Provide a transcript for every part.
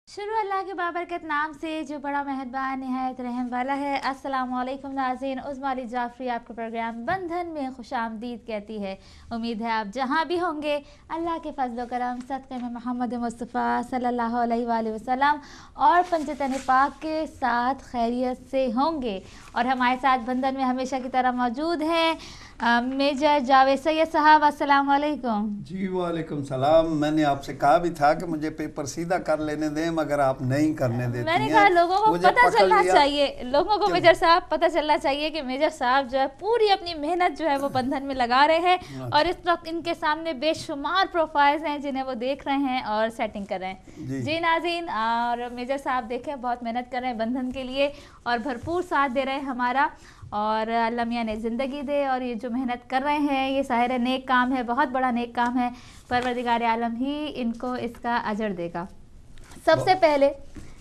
शुरू अल्लाह के बाबरकत नाम से जो बड़ा मेहरबान निहायत रहम वाला है। अस्सलाम वालेकुम नाज़रीन, उज़्मा अली जाफ़री आपका प्रोग्राम बंधन में खुशामदीद कहती है। उम्मीद है आप जहाँ भी होंगे अल्लाह के फजल करम सदक़े में मोहम्मद मुस्तफ़ा सल्लल्लाहु अलैहि वसल्लम और पंजतन पाक के साथ खैरियत से होंगे। और हमारे साथ बंधन में हमेशा की तरह मौजूद हैं मेजर जावेद सैयद साहब। अस्सलाम वालेकुम। जी वालेकुम सलाम। मैंने आपसे कहा भी था कि मुझे पेपर सीधा कर लेने दें, मगर आप नहीं करने देती मैंने हैं। कहा लोगों को पता चलना चाहिए, लोगों को क्यों? मेजर साहब पता चलना चाहिए कि मेजर साहब जो है पूरी अपनी मेहनत जो है वो बंधन में लगा रहे हैं और इस वक्त इनके सामने बेशुमार प्रोफाइल्स हैं जिन्हें वो देख रहे हैं और सेटिंग कर रहे हैं। जी नाज़रीन, और मेजर साहब देखें बहुत मेहनत कर रहे हैं बंधन के लिए और भरपूर साथ दे रहे हैं हमारा, और अल्लाह मियां ने ज़िंदगी दे। और ये जो मेहनत कर रहे हैं ये ज़ाहिर है नेक काम है, बहुत बड़ा नेक काम है। परवरदिगार आलम ही इनको इसका अजर देगा। सबसे पहले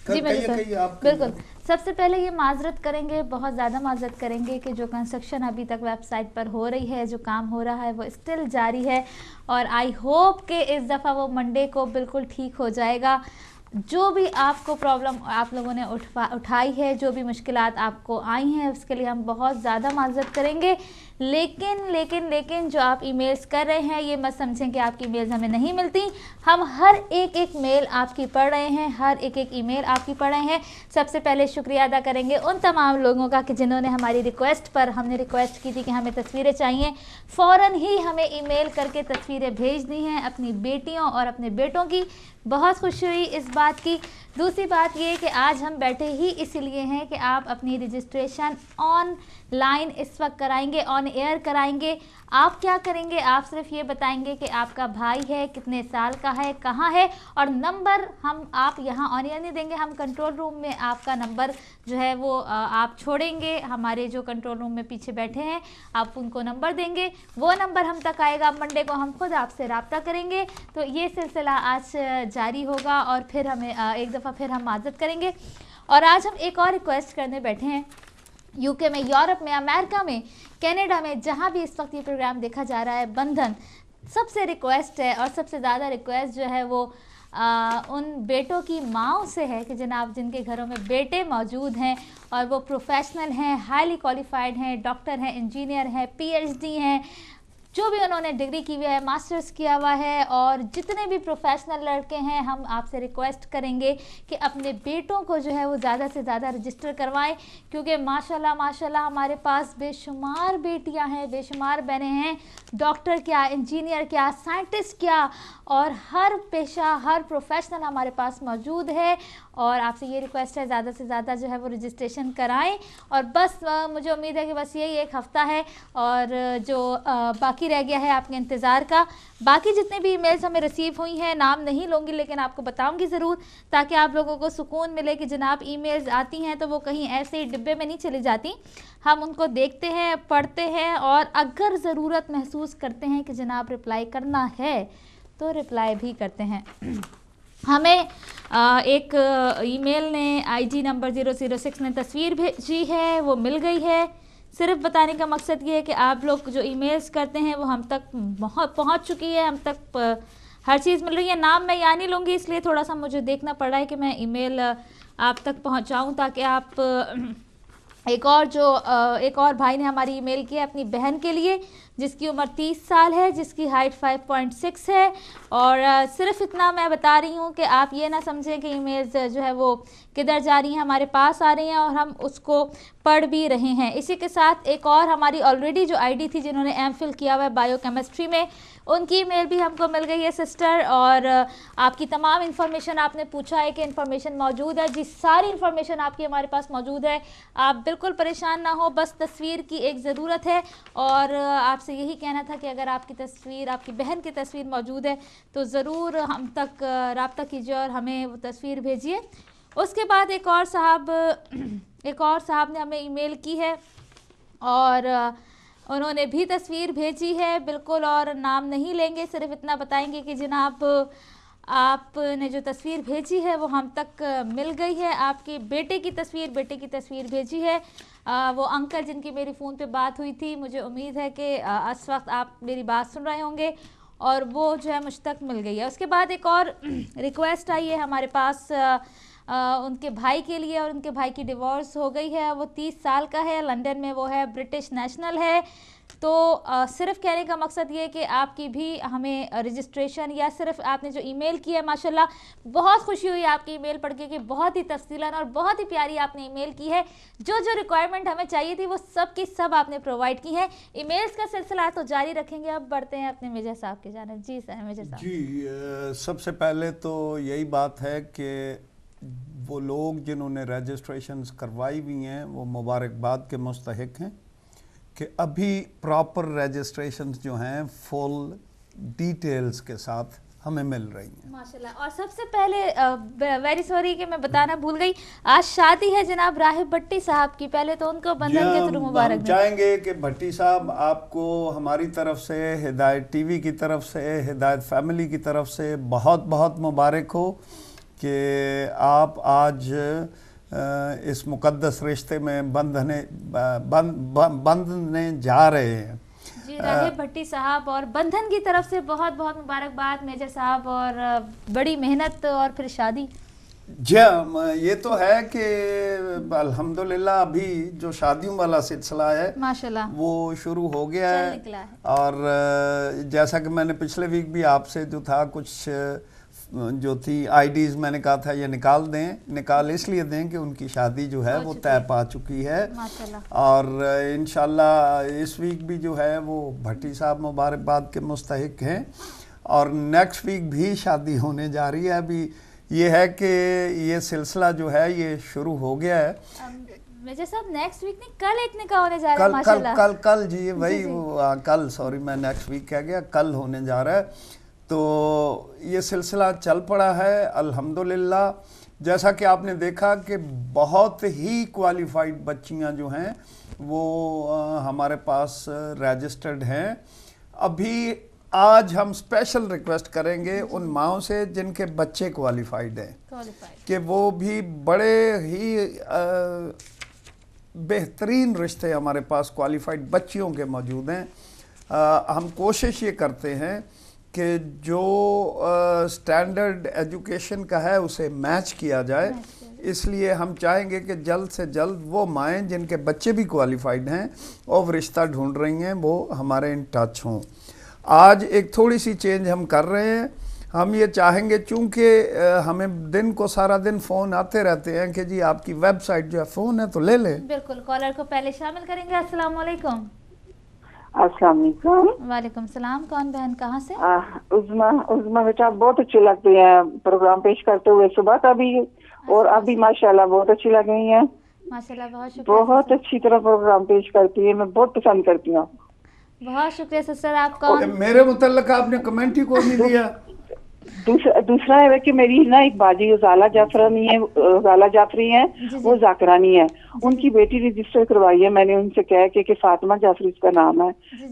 जी बिल्कुल, सबसे पहले ये माजरत करेंगे, बहुत ज़्यादा माजरत करेंगे कि जो कंस्ट्रक्शन अभी तक वेबसाइट पर हो रही है, जो काम हो रहा है वो स्टिल जारी है और आई होप कि इस दफ़ा वो मंडे को बिल्कुल ठीक हो जाएगा। जो भी आपको प्रॉब्लम आप लोगों ने उठाई है, जो भी मुश्किलात आपको आई हैं, उसके लिए हम बहुत ज़्यादा माजरत करेंगे। लेकिन जो आप ईमेल्स कर रहे हैं ये मत समझें कि आपकी ईमेल्स हमें नहीं मिलती। हम हर एक मेल आपकी पढ़ रहे हैं, हर एक ईमेल आपकी पढ़ रहे हैं। सबसे पहले शुक्रिया अदा करेंगे उन तमाम लोगों का कि जिन्होंने हमारी रिक्वेस्ट पर, हमने रिक्वेस्ट की थी कि हमें तस्वीरें चाहिए, फ़ौरन ही हमें ईमेल करके तस्वीरें भेज दी हैं अपनी बेटियों और अपने बेटों की। बहुत खुशी हुई इस बात की। दूसरी बात ये कि आज हम बैठे ही इसीलिए हैं कि आप अपनी रजिस्ट्रेशन ऑनलाइन इस वक्त कराएंगे, ऑन एयर कराएंगे। आप क्या करेंगे, आप सिर्फ ये बताएंगे कि आपका भाई है, कितने साल का है, कहाँ है, और नंबर हम आप यहाँ ऑन एयर नहीं देंगे, हम कंट्रोल रूम में आपका नंबर जो है वो आप छोड़ेंगे। हमारे जो कंट्रोल रूम में पीछे बैठे हैं आप उनको नंबर देंगे, वो नंबर हम तक आएगा। मंडे को हम खुद आपसे रब्ता करेंगे। तो ये सिलसिला आज जारी होगा और फिर हमें एक दफ़ा फिर हम माजरत करेंगे। और आज हम एक और रिक्वेस्ट करने बैठे हैं। यूके में, यूरोप में, अमेरिका में, कनाडा में, जहाँ भी इस वक्त ये प्रोग्राम देखा जा रहा है बंधन, सबसे रिक्वेस्ट है और सबसे ज़्यादा रिक्वेस्ट जो है वो उन बेटों की माँओं से है कि जनाब जिनके घरों में बेटे मौजूद हैं और वो प्रोफेशनल हैं, हाईली क्वालिफाइड हैं, डॉक्टर हैं, इंजीनियर हैं, पीएचडी हैं, जो भी उन्होंने डिग्री की हुई है, मास्टर्स किया हुआ है, और जितने भी प्रोफेशनल लड़के हैं, हम आपसे रिक्वेस्ट करेंगे कि अपने बेटों को जो है वो ज़्यादा से ज़्यादा रजिस्टर करवाएं, क्योंकि माशाल्लाह माशाल्लाह हमारे पास बेशुमार बेटियां हैं, बेशुमार बहनें हैं, डॉक्टर क्या, इंजीनियर क्या, साइंटिस्ट क्या, और हर पेशा, हर प्रोफेशनल हमारे पास मौजूद है। और आपसे ये रिक्वेस्ट है ज़्यादा से ज़्यादा जो है वो रजिस्ट्रेशन कराएं। और बस मुझे उम्मीद है कि बस यही एक हफ़्ता है और जो बाकी रह गया है आपके इंतज़ार का। बाकी जितने भी ईमेल्स हमें रिसीव हुई हैं, नाम नहीं लूँगी लेकिन आपको बताऊँगी ज़रूर, ताकि आप लोगों को सुकून मिले कि जनाब ईमेल्स आती हैं तो वो कहीं ऐसे ही डिब्बे में नहीं चली जाती। हम उनको देखते हैं, पढ़ते हैं और अगर ज़रूरत महसूस करते हैं कि जनाब रिप्लाई करना है तो रिप्लाई भी करते हैं। हमें एक ईमेल ने IG नंबर 006 ने तस्वीर भेजी है, वो मिल गई है। सिर्फ बताने का मकसद ये है कि आप लोग जो ईमेल्स करते हैं वो हम तक पहुंच चुकी है, हम तक हर चीज़ मिल रही है। नाम मैं यहाँ नहीं लूँगी, इसलिए थोड़ा सा मुझे देखना पड़ रहा है कि मैं ईमेल आप तक पहुँचाऊँ, ताकि आप एक और भाई ने हमारी ईमेल की है अपनी बहन के लिए, जिसकी उम्र 30 साल है, जिसकी हाइट 5.6 है। और सिर्फ इतना मैं बता रही हूँ कि आप ये ना समझें कि ईमेल्स जो है वो किधर जा रही हैं, हमारे पास आ रही हैं और हम उसको पढ़ भी रहे हैं। इसी के साथ एक और हमारी ऑलरेडी जो आईडी थी जिन्होंने एमफिल किया हुआ है बायोकेमिस्ट्री में, उनकी ईमेल भी हमको मिल गई है सिस्टर। और आपकी तमाम इन्फॉर्मेशन, आपने पूछा है कि इन्फॉर्मेशन मौजूद है, जी सारी इन्फॉर्मेशन आपकी हमारे पास मौजूद है। आप बिल्कुल परेशान ना हो, बस तस्वीर की एक ज़रूरत है। और आपसे यही कहना था कि अगर आपकी तस्वीर, आपकी बहन की तस्वीर मौजूद है तो ज़रूर हम तक रब्ता कीजिए और हमें वो तस्वीर भेजिए। उसके बाद एक और साहब ने हमें ईमेल की है और उन्होंने भी तस्वीर भेजी है बिल्कुल, और नाम नहीं लेंगे, सिर्फ इतना बताएंगे कि जनाब आपने जो तस्वीर भेजी है वो हम तक मिल गई है। आपके बेटे की तस्वीर भेजी है। वो अंकल जिनकी मेरी फ़ोन पे बात हुई थी, मुझे उम्मीद है कि इस वक्त आप मेरी बात सुन रहे होंगे। اور وہ جو ہے مجھ تک مل گئی ہے. اس کے بعد ایک اور ریکویسٹ آئی ہے ہمارے پاس ان کے بھائی کے لیے, اور ان کے بھائی کی ڈیورس ہو گئی ہے. وہ 30 سال کا ہے, لنڈن میں وہ ہے, برٹش نیشنل ہے. تو صرف کہنے کا مقصد یہ ہے کہ آپ کی بھی ہمیں رجسٹریشن, یا صرف آپ نے جو ای میل کی ہے, ماشاءاللہ بہت خوشی ہوئی آپ کی ای میل پڑھ کے کہ بہت ہی تفصیلاً اور بہت ہی پیاری آپ نے ای میل کی ہے. جو ریکوائرمنٹ ہمیں چاہیے تھی وہ سب کی سب آپ نے پرووائڈ کی ہے. ای میلز کا سلسلہ تو جاری رکھیں گے. اب بڑھتے ہیں اپنے میجر صاحب کی جانب. جی سر میجر صاحب. جی سب سے پہلے تو یہی بات ہے کہ وہ لوگ جنہوں نے رجسٹریشنز کروائی ہوئی ہیں وہ مبارکباد کے مستحق ہیں کہ ابھی پراپر رجسٹریشنز جو ہیں فل ڈیٹیلز کے ساتھ ہمیں مل رہی ہیں ماشاءاللہ. اور سب سے پہلے ویری سوری کہ میں بتانا بھول گئی, آج شادی ہے جناب راہب بھٹی صاحب کی. پہلے تو ان کو بندھن کے تھرو مبارک. ہم چاہیں گے کہ بھٹی صاحب آپ کو ہماری طرف سے, ہدایت ٹی وی کی طرف سے, ہدایت فیملی کی طرف سے بہت بہت مبارک ہو کہ آپ آج اس مقدس رشتے میں بندھنے جا رہے ہیں. جی راہب بھٹی صاحب اور بندھن کی طرف سے بہت بہت مبارکباد میجر صاحب, اور بڑی محنت اور پھر شادی. جی یہ تو ہے کہ الحمدللہ ابھی جو شادیوں والا سلسلہ ہے ماشاءاللہ وہ شروع ہو گیا ہے. اور جیسا کہ میں نے پچھلے ویک بھی آپ سے جو تھا کچھ جو تھی آئی ڈیز میں نے کہا تھا یہ نکال اس لیے دیں کہ ان کی شادی جو ہے وہ طے پا چکی ہے. اور انشاءاللہ اس ویک بھی جو ہے وہ بھٹی صاحب مبارکباد کے مستحق ہیں, اور نیکسٹ ویک بھی شادی ہونے جا رہی ہے. ابھی یہ ہے کہ یہ سلسلہ جو ہے یہ شروع ہو گیا ہے. میجر صاحب نیکسٹ ویک نہیں, کل ایک نکاح ہونے جا رہا ہے ماشاءاللہ. کل جی وہی کل, سوری میں نیکسٹ ویک کہہ گیا, کل ہونے جا رہا ہے. تو یہ سلسلہ چل پڑا ہے الحمدللہ. جیسا کہ آپ نے دیکھا کہ بہت ہی کوالیفائڈ بچیاں جو ہیں وہ ہمارے پاس رجسٹرڈ ہیں. ابھی آج ہم اسپیشل ریکویسٹ کریں گے ان ماؤں سے جن کے بچے کوالیفائڈ ہیں کہ وہ بھی بڑے ہی بہترین رشتے ہمارے پاس کوالیفائڈ بچیوں کے موجود ہیں. ہم کوشش یہ کرتے ہیں کہ جو سٹینڈرڈ ایجوکیشن کا ہے اسے میچ کیا جائے. اس لیے ہم چاہیں گے کہ جلد سے جلد وہ مائیں جن کے بچے بھی کوالیفائڈ ہیں اور رشتہ ڈھونڈ رہی ہیں وہ ہمارے ان ٹچ ہوں. آج ایک تھوڑی سی چینج ہم کر رہے ہیں. ہم یہ چاہیں گے, چونکہ ہمیں دن کو سارا دن فون آتے رہتے ہیں کہ جی آپ کی ویب سائٹ جو ہے فون ہے تو لے لیں. بالکل, کالر کو پہلے شامل کریں گے. السلام علیکم. السلام علیکم. وعلیکم السلام. کون بہن کہاں سے؟ عظما بیٹا, بہت اچھے لگتے ہیں پروگرام پیش کرتے ہوئے صبح کا بھی اور ابھی ماشاءاللہ بہت اچھی لگ رہی ہیں. ماشاءاللہ بہت شکریہ. بہت اچھی طرح پروگرام پیش کرتی ہے, میں بہت پسند کرتی ہوں. بہت شکریہ سسٹر. آپ کون؟ میرے متعلق آپ نے کمنٹ ہی کوئی نہیں دیا. دوسرا ہے کہ میری نا ایک باجی غزالہ جعفری ہیں, وہ ذاکرانی ہے. ان کی بیٹی رجسٹر کروائی ہے, میں نے ان سے کہا کہ فاطمہ جعفری اس کا نام ہے.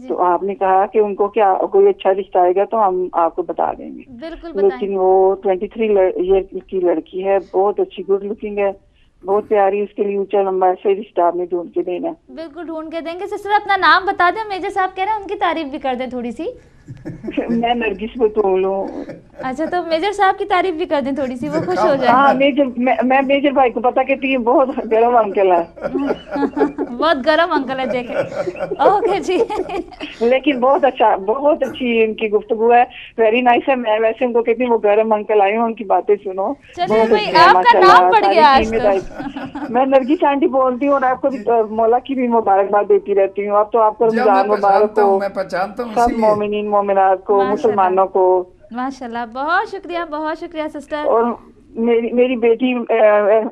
تو آپ نے کہا کہ ان کو کیا کوئی اچھا رشتہ آئے گا تو ہم آپ کو بتا دیں گے. لیکن وہ 23 ایئر کی لڑکی ہے, بہت اچھی گڈ لکنگ ہے, بہت پیاری. اس کے لیے اونچا لمبا سے رشتہ آپ نے ڈھونڈ کے دینا. بالکل ڈھونڈ کے دیں گے. سسٹر اپنا نام بتا دیں. میجر صاحب کہہ رہے ہیں ان کی تعریف بھی کر دیں تھوڑی سی. میں نرگس بطول ہوں. اچھا, تو میجر صاحب کی تعریف بھی کر دیں تھوڑی سی, وہ خوش ہو جائیں. ہاں, میں میجر بھائی کو پتا کہتی ہوں بہت گرم انکل ہے. بہت گرم انکل ہے, دیکھیں. اوکے جی. لیکن بہت اچھی ان کی گفتگو ہے, ویری نائس ہے. میں ویسے ان کو کہتی ہوں وہ گرم انکل آئی ہوں, ان کی باتیں سنو. آپ کا نام پڑ گیا آج. میں نرگس آنٹی بولتی ہوں اور آپ کو مولا کی بھی مبارکباد دیتی رہتی ہوں. اب تو آپ کو رمضان مبارک ہو. میں پہچانتا ہوں سب مومنین مومنات کو, مسلمانوں کو. ماشاءاللہ بہت شکریہ, بہت شکریہ سسٹر. اور میری بیٹی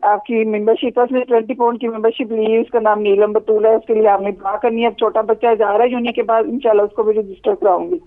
آپ کی ممبرشپ اس نے 20 پاؤنڈ کی ممبرشپ لی ہے. اس کا نام نیلم بطول ہے. اس کے لیے آپ نے دعا کرنی ہے. اب چھوٹا بچہ جا رہا ہے یونی کے بعد, انشاءاللہ اس کو بھی رجسٹر کراؤں گی,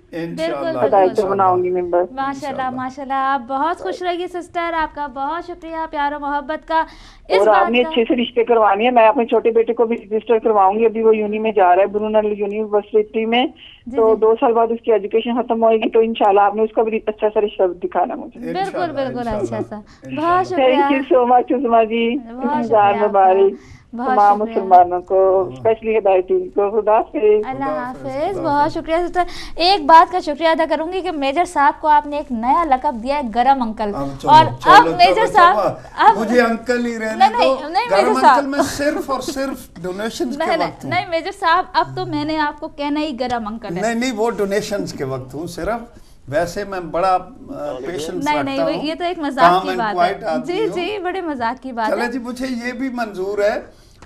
بناؤں گی ممبر. ماشاءاللہ ماشاءاللہ. آپ بہت خوش رہیے سسٹر. آپ کا بہت شکریہ پیار و محبت کا. اور آپ نے اچھے سے رشتے کروانی ہے. میں اپنے چھوٹے بیٹے کو بھی رجسٹر کرواؤں گی. ابھی وہ یونی میں جا رہا ہے, برونر یونیورسٹی میں. تو 2 سال بعد اس کی ایجوکیشن ختم ہوئے گی, تو انشاءاللہ آپ نے اس کا بھی اچھا سا رشتہ دکھانا مجھے. بالکل بالکل, اچھا سا. بہت شکریہ. تھینک یو سو مچ عظما جی. رمضان مبارک. तमाम मुसलमानों को, स्पेशली हिदायती को। खुदा हाफिज। अल्लाह हाफिज। बहुत शुक्रिया सिस्टर। एक बात का शुक्रिया अदा करूंगी कि मेजर साहब को आपने एक नया लकब दिया है, गरम अंकल। और अब मेजर साहब, अब मुझे अंकल ही रहने दो। गरम अंकल में सिर्फ और सिर्फ डोनेशंस के वक्त हूं। नहीं मेजर साहब, अब तो मैंने आपको कहना ही गरम अंकल है। नहीं, वो डोनेशंस के वक्त हूँ सिर्फ, वैसे मैं बड़ा पेशेंस रखता हूँ। नहीं, ये तो एक मजाक की बात है। जी, बड़े मजाक की बात है। चले जी, मुझे ये भी मंजूर है,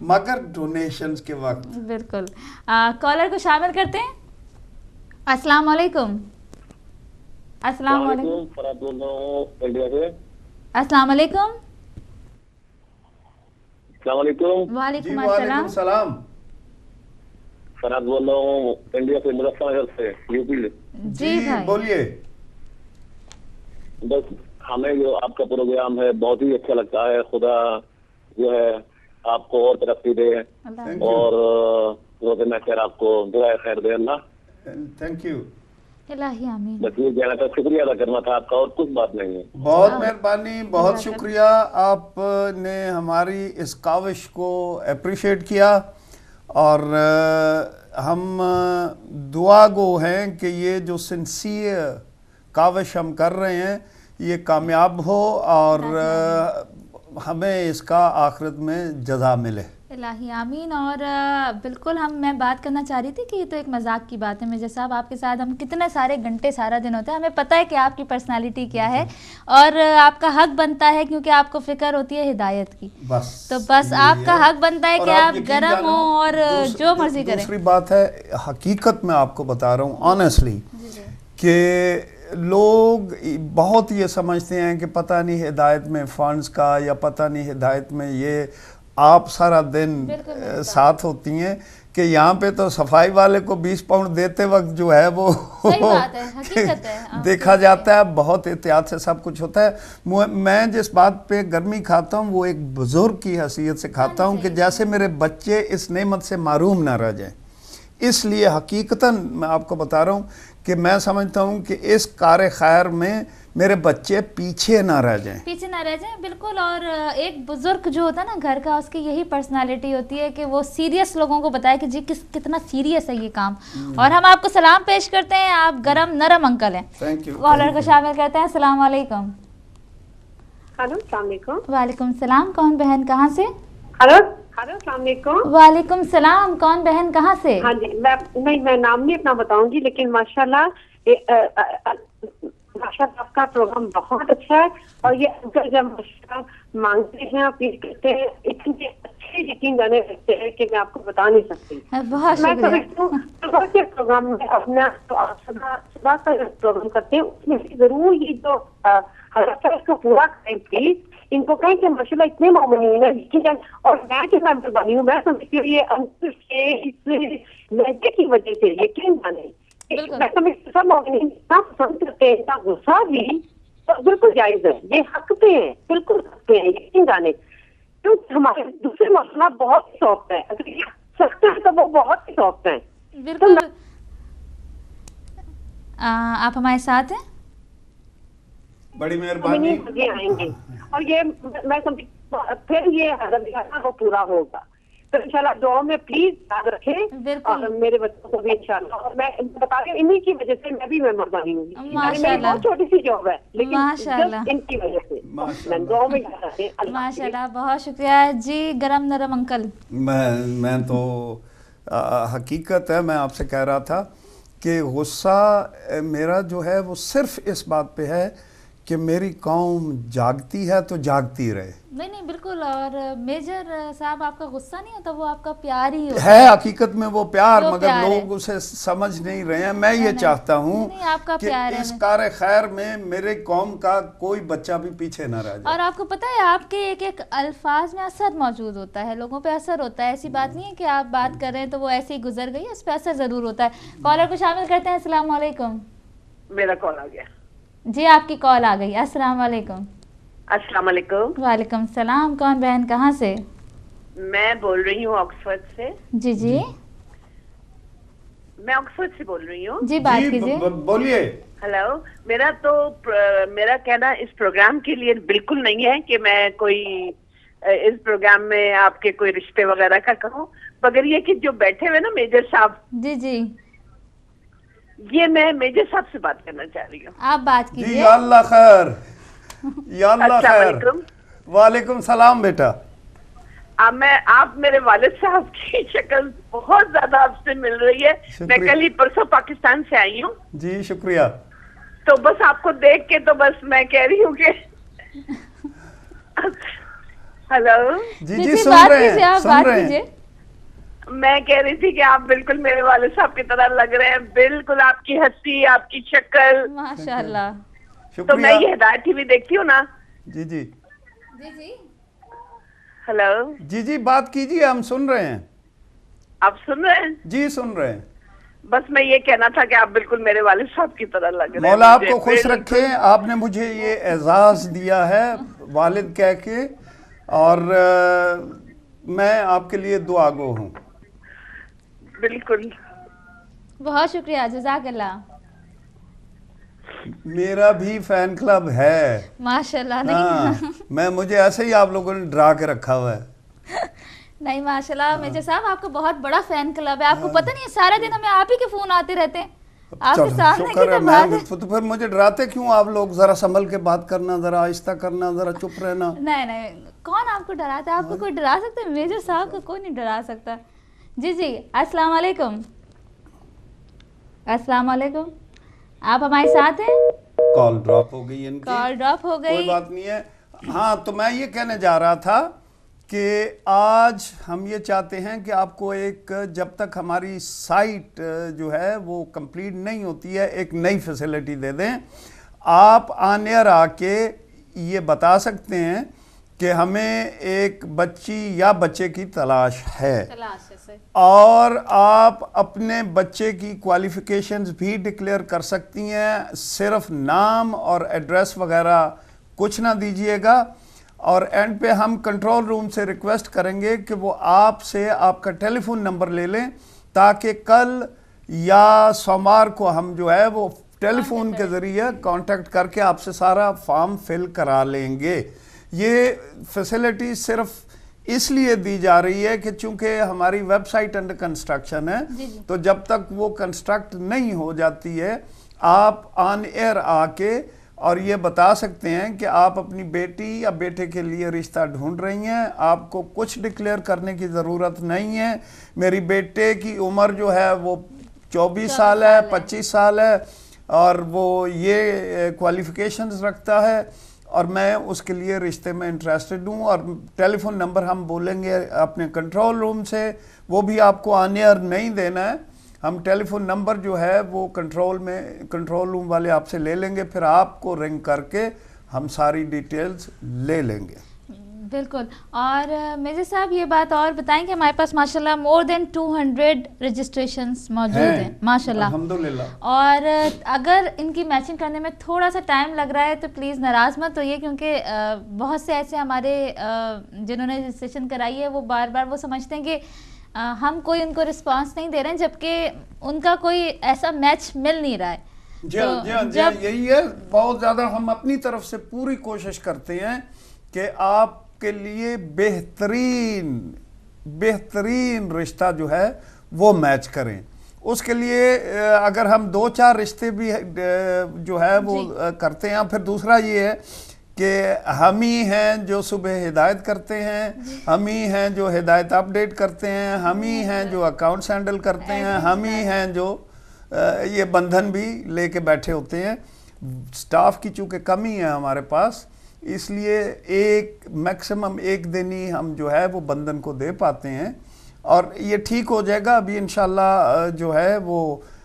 मगर डोनेशंस के वक्त। बिल्कुल। कॉलर को शामिल करते हैं। अस्सलाम वालेकुम। अस्सलाम वालेकुम। फरहाद बोल रहा हूँ इंडिया से। अस्सलाम वालेकुम। अस्सलाम वालेकुम। वालेकुम सलाम। फरहाद बोल रहा हूँ इंडिया से, मुजफ्फरनगर से, यूपी से। जी भाई बोलिए। बस हमें जो आपका प्रोग्राम है बहुत ही अच्छा लगता है। खुदा जो है आपको और तरक्की दे और रोज़े महशर आपको दुआ खैर दे अल्लाह। Thank you. इलाही आमीन। बस ये कहना था, शुक्रिया अदा करना था आपका, और कुछ बात नहीं है। बहुत मेहरबानी, बहुत शुक्रिया। आपने हमारी इस काविश को अप्रिशिएट किया और हम दुआ गो हैं कि ये जो सिंसियर काविश हम कर रहे हैं ये कामयाब हो और हमें इसका आखिरत में जज़ा मिले। इलाही आमीन। और बिल्कुल मैं बात करना चाह रही थी कि ये तो एक मजाक की बात है मेजर साहब, आपके साथ हम कितने सारे घंटे सारा दिन होते हैं, हमें पता है कि आपकी पर्सनालिटी क्या है और आपका हक बनता है क्योंकि आपको फिक्र होती है हिदायत की। बस आपका हक बनता है कि आप गर्म हो और जो मर्जी करें। दूसरी बात है, हकीकत में आपको बता रहा हूँ ऑनेस्टली कि लोग बहुत ये समझते हैं कि पता नहीं हिदायत में फंड्स का या पता नहीं हिदायत में ये आप सारा दिन साथ होती हैं कि यहाँ पे तो सफाई वाले को 20 पाउंड देते वक्त जो है वो सही बात है, हकीकत है। देखा जाता है, बहुत एहतियात से सब कुछ होता है। मैं जिस बात पे गर्मी खाता हूँ वो एक बुजुर्ग की हैसियत से खाता हूँ कि जैसे मेरे बच्चे इस नेमत से मारूम ना रह जाएं। इसलिए हकीकतन मैं आपको बता रहा हूँ कि मैं समझता हूँ कि इस कार खैर में मेरे बच्चे पीछे ना रह जाएं। बिल्कुल। और एक बुजुर्ग जो होता है ना घर का, उसकी यही पर्सनालिटी होती है कि वो सीरियस लोगों को बताए कि जी कितना सीरियस है ये काम। और हम आपको सलाम पेश करते हैं, आप गरम नरम अंकल हैं। Thank you. कॉलर को शामिल करते हैं। अस्सलाम वालेकुम। हेलो, अस्सलाम वालेकुम। वालेकुम सलाम। कौन बहन कहाँ से? हेलो, अस्सलाम वालेकुम। वालेकुम सलाम। कौन बहन कहाँ से? हाँ जी, मैं नाम नहीं अपना बताऊंगी, लेकिन माशाल्लाह आपका प्रोग्राम बहुत अच्छा है। और ये अंकल जब माशाल्लाह मांगते हैं, अपील करते हैं, इतने अच्छे यकीन गाने रखते हैं कि मैं आपको बता नहीं सकती। बहुत मैं समझती हूँ सुबह के प्रोग्राम में अपना सुबह का प्रोग्राम करते हैं उसमें जरूर ये जो को पूरा करें प्लीज। इनको कहें कि माशाल्लाह इतने मोमिनीन है यकीन। और मैं जो मेंबर बनी हूँ, मैं समझती हूँ ये अंकुर के इस लहजे की वजह से यकीन जाने मैं समझती सब मोमिनीन इतना पसंद करते हैं, इतना गुस्सा भी तो बिल्कुल जायज है, ये हक पे है, बिल्कुल हक पे है यकीन जाने। क्योंकि हमारे दूसरे मसला बहुत ही सॉफ्ट है, अगर ये सख्त है तो वो बहुत ही सॉफ्ट है। बिल्कुल। आप हमारे साथ हैं, बड़ी मेहरबानी। आएंगे और ये मैं समझती फिर ये वो पूरा होगा। तो इंशाल्लाह दुआ में प्लीज याद रखें और मेरे बच्चों को भी इंशाल्लाह। और मैं बता रही हूँ इन्हीं की वजह से मैं भी मेंबर बनी हूँ। मेरी बहुत छोटी सी जॉब है लेकिन माशाल्लाह इनकी वजह से दुआ में याद रखें। माशाल्लाह, बहुत शुक्रिया जी गरम नरम अंकल। मैं तो हकीकत है, मैं आपसे कह रहा था कि गुस्सा मेरा जो है वो सिर्फ इस बात पे है कि मेरी कौम जागती है तो जागती रहे। नहीं बिल्कुल। और मेजर साहब आपका गुस्सा नहीं होता, वो आपका प्यार ही होता है। हकीकत में वो प्यार, मगर लोग उसे समझ नहीं रहे हैं। मैं ये चाहता हूँ कि इस कार खैर में मेरे कौम का कोई बच्चा भी पीछे ना रह जाए। और आपको पता है आपके एक एक अल्फाज में असर मौजूद होता है, लोगों पे असर होता है। ऐसी बात नहीं है कि आप बात कर रहे हैं तो वो ऐसे ही गुजर गई, उस पर असर जरूर होता है। कॉलर को शामिल करते हैं। अस्सलाम वालेकुम। मेरा कॉल आ गया जी, आपकी कॉल आ गई। अस्सलाम वालेकुम। अस्सलाम वालेकुम। वालेकुम सलाम। कौन बहन कहाँ से? मैं बोल रही हूँ ऑक्सफोर्ड से। जी जी, मैं ऑक्सफोर्ड से बोल रही हूँ जी, बात कीजिए। बोलिए। हेलो। मेरा कहना इस प्रोग्राम के लिए बिल्कुल नहीं है कि मैं कोई इस प्रोग्राम में आपके कोई रिश्ते वगैरह का कहूँ, मगर ये कि जो बैठे हुए ना मेजर साहब, जी जी, ये मैं मेजर साहब से बात करना चाह रही हूँ। आप बात जी कीजिए। या अल्लाह खैर, या अल्लाह अस्सलाम खैर। वालेकुम। वालेकुम सलाम बेटा। आप मेरे वालिद साहब की शक्ल बहुत ज्यादा आपसे मिल रही है। मैं कल ही परसों पाकिस्तान से आई हूँ। जी शुक्रिया। तो बस आपको देख के तो बस मैं कह रही हूँ कि हेलो जी जी जी जी, सुन बात रहे कीजिए, हैं, आप सुन बात रहे हैं। कीजिए। मैं कह रही थी कि आप बिल्कुल मेरे वाले साहब की तरह लग रहे हैं, बिल्कुल आपकी हंसी, आपकी शक्ल। माशाल्लाह। तो मैं शुक्रिया। ये हिदायत टीवी देखती हूँ ना। जी जी जी जी, हेलो, जी जी, बात कीजिए, हम सुन रहे हैं। आप सुन रहे हैं? जी सुन रहे हैं। बस मैं ये कहना था कि आप बिल्कुल मेरे वाले साहब की तरह लग रहे हैं। मौला मुझे आपको खुश बिल्कुल। रखे। आपने मुझे ये एजाज दिया है वालिद कह के, और मैं आपके लिए दुआगो हूँ। बिल्कुल। बहुत शुक्रिया, जज़ाकल्लाह। मेरा भी फैन क्लब है। माशाल्लाह। नहीं हाँ, मुझे ऐसे ही आप लोगों ने डरा के रखा हुआ है। नहीं माशाल्लाह, मेजर साहब आपका बहुत बड़ा फैन क्लब है। आपको पता नहीं है, सारा दिन हमें आप ही के फोन आते रहते हैं। आपके चलो, सामने की शुक्र है। तो बात है। तो फिर मुझे डराते क्यों आप लोग? जरा संभल के बात करना, जरा आहिस्ता करना, जरा चुप रहना। नहीं नहीं, कौन आपको डराता है? आपको कोई डरा सकता है? मेजर साहब को कोई नहीं डरा सकता। जी जी, अस्सलाम वालेकुम। अस्सलाम वालेकुम, आप हमारे साथ हैं? कॉल ड्रॉप हो गई इनकी। कॉल ड्रॉप हो गई। कोई बात नहीं है। हाँ, तो मैं ये कहने जा रहा था कि आज हम ये चाहते हैं कि आपको एक, जब तक हमारी साइट जो है वो कंप्लीट नहीं होती है, एक नई फैसिलिटी दे दें। आप ऑन एयर आके ये बता सकते हैं कि हमें एक बच्ची या बच्चे की तलाश है, और आप अपने बच्चे की क्वालिफिकेशंस भी डिक्लेयर कर सकती हैं। सिर्फ नाम और एड्रेस वगैरह कुछ ना दीजिएगा, और एंड पे हम कंट्रोल रूम से रिक्वेस्ट करेंगे कि वो आपसे आपका टेलीफोन नंबर ले लें, ताकि कल या सोमवार को हम जो है वो टेलीफोन के ज़रिए कांटेक्ट करके आपसे सारा फॉर्म फिल करा लेंगे। ये फैसिलिटी सिर्फ इसलिए दी जा रही है कि चूंकि हमारी वेबसाइट अंडर कंस्ट्रक्शन है, तो जब तक वो कंस्ट्रक्ट नहीं हो जाती है, आप ऑन एयर आके और ये बता सकते हैं कि आप अपनी बेटी या बेटे के लिए रिश्ता ढूंढ रही हैं। आपको कुछ डिक्लेयर करने की ज़रूरत नहीं है। मेरी बेटे की उम्र जो है वो 24 साल है, 25 साल है, और वो ये क्वालिफिकेशंस रखता है, और मैं उसके लिए रिश्ते में इंटरेस्टेड हूँ। और टेलीफोन नंबर हम बोलेंगे अपने कंट्रोल रूम से, वो भी आपको ऑन एयर नहीं देना है। हम टेलीफोन नंबर जो है वो कंट्रोल रूम वाले आपसे ले लेंगे, फिर आपको रिंग करके हम सारी डिटेल्स ले लेंगे। बिल्कुल। और मेजर साहब ये बात और बताएं कि हमारे पास माशाल्लाह मोर देन 200 रजिस्ट्रेशंस मौजूद हैं माशाल्लाह, अल्हम्दुलिल्लाह। और अगर इनकी मैचिंग करने में थोड़ा सा टाइम लग रहा है तो प्लीज़ नाराज़ मत होइए, क्योंकि बहुत से ऐसे हमारे जिन्होंने रजिस्ट्रेशन कराई है वो बार बार वो समझते हैं कि हम कोई उनको रिस्पांस नहीं दे रहे हैं, जबकि उनका कोई ऐसा मैच मिल नहीं रहा है। जी हाँ, यही है। बहुत ज़्यादा हम अपनी तरफ से पूरी कोशिश करते हैं कि आपके लिए बेहतरीन रिश्ता जो है वो मैच करें। उसके लिए अगर हम 2-4 रिश्ते भी जो है वो करते हैं, फिर दूसरा ये है कि हम ही हैं जो सुबह हिदायत करते हैं, हम ही हैं जो हिदायत अपडेट करते हैं, हम ही हैं जो अकाउंट्स हैंडल करते हैं, हम ही हैं जो ये बंधन भी लेके बैठे होते हैं। स्टाफ की चूँकि कमी है हमारे पास, इसलिए मैक्सिमम एक दिन ही हम जो है वो बंधन को दे पाते हैं, और ये ठीक हो जाएगा। अभी इंशाल्लाह जो है वो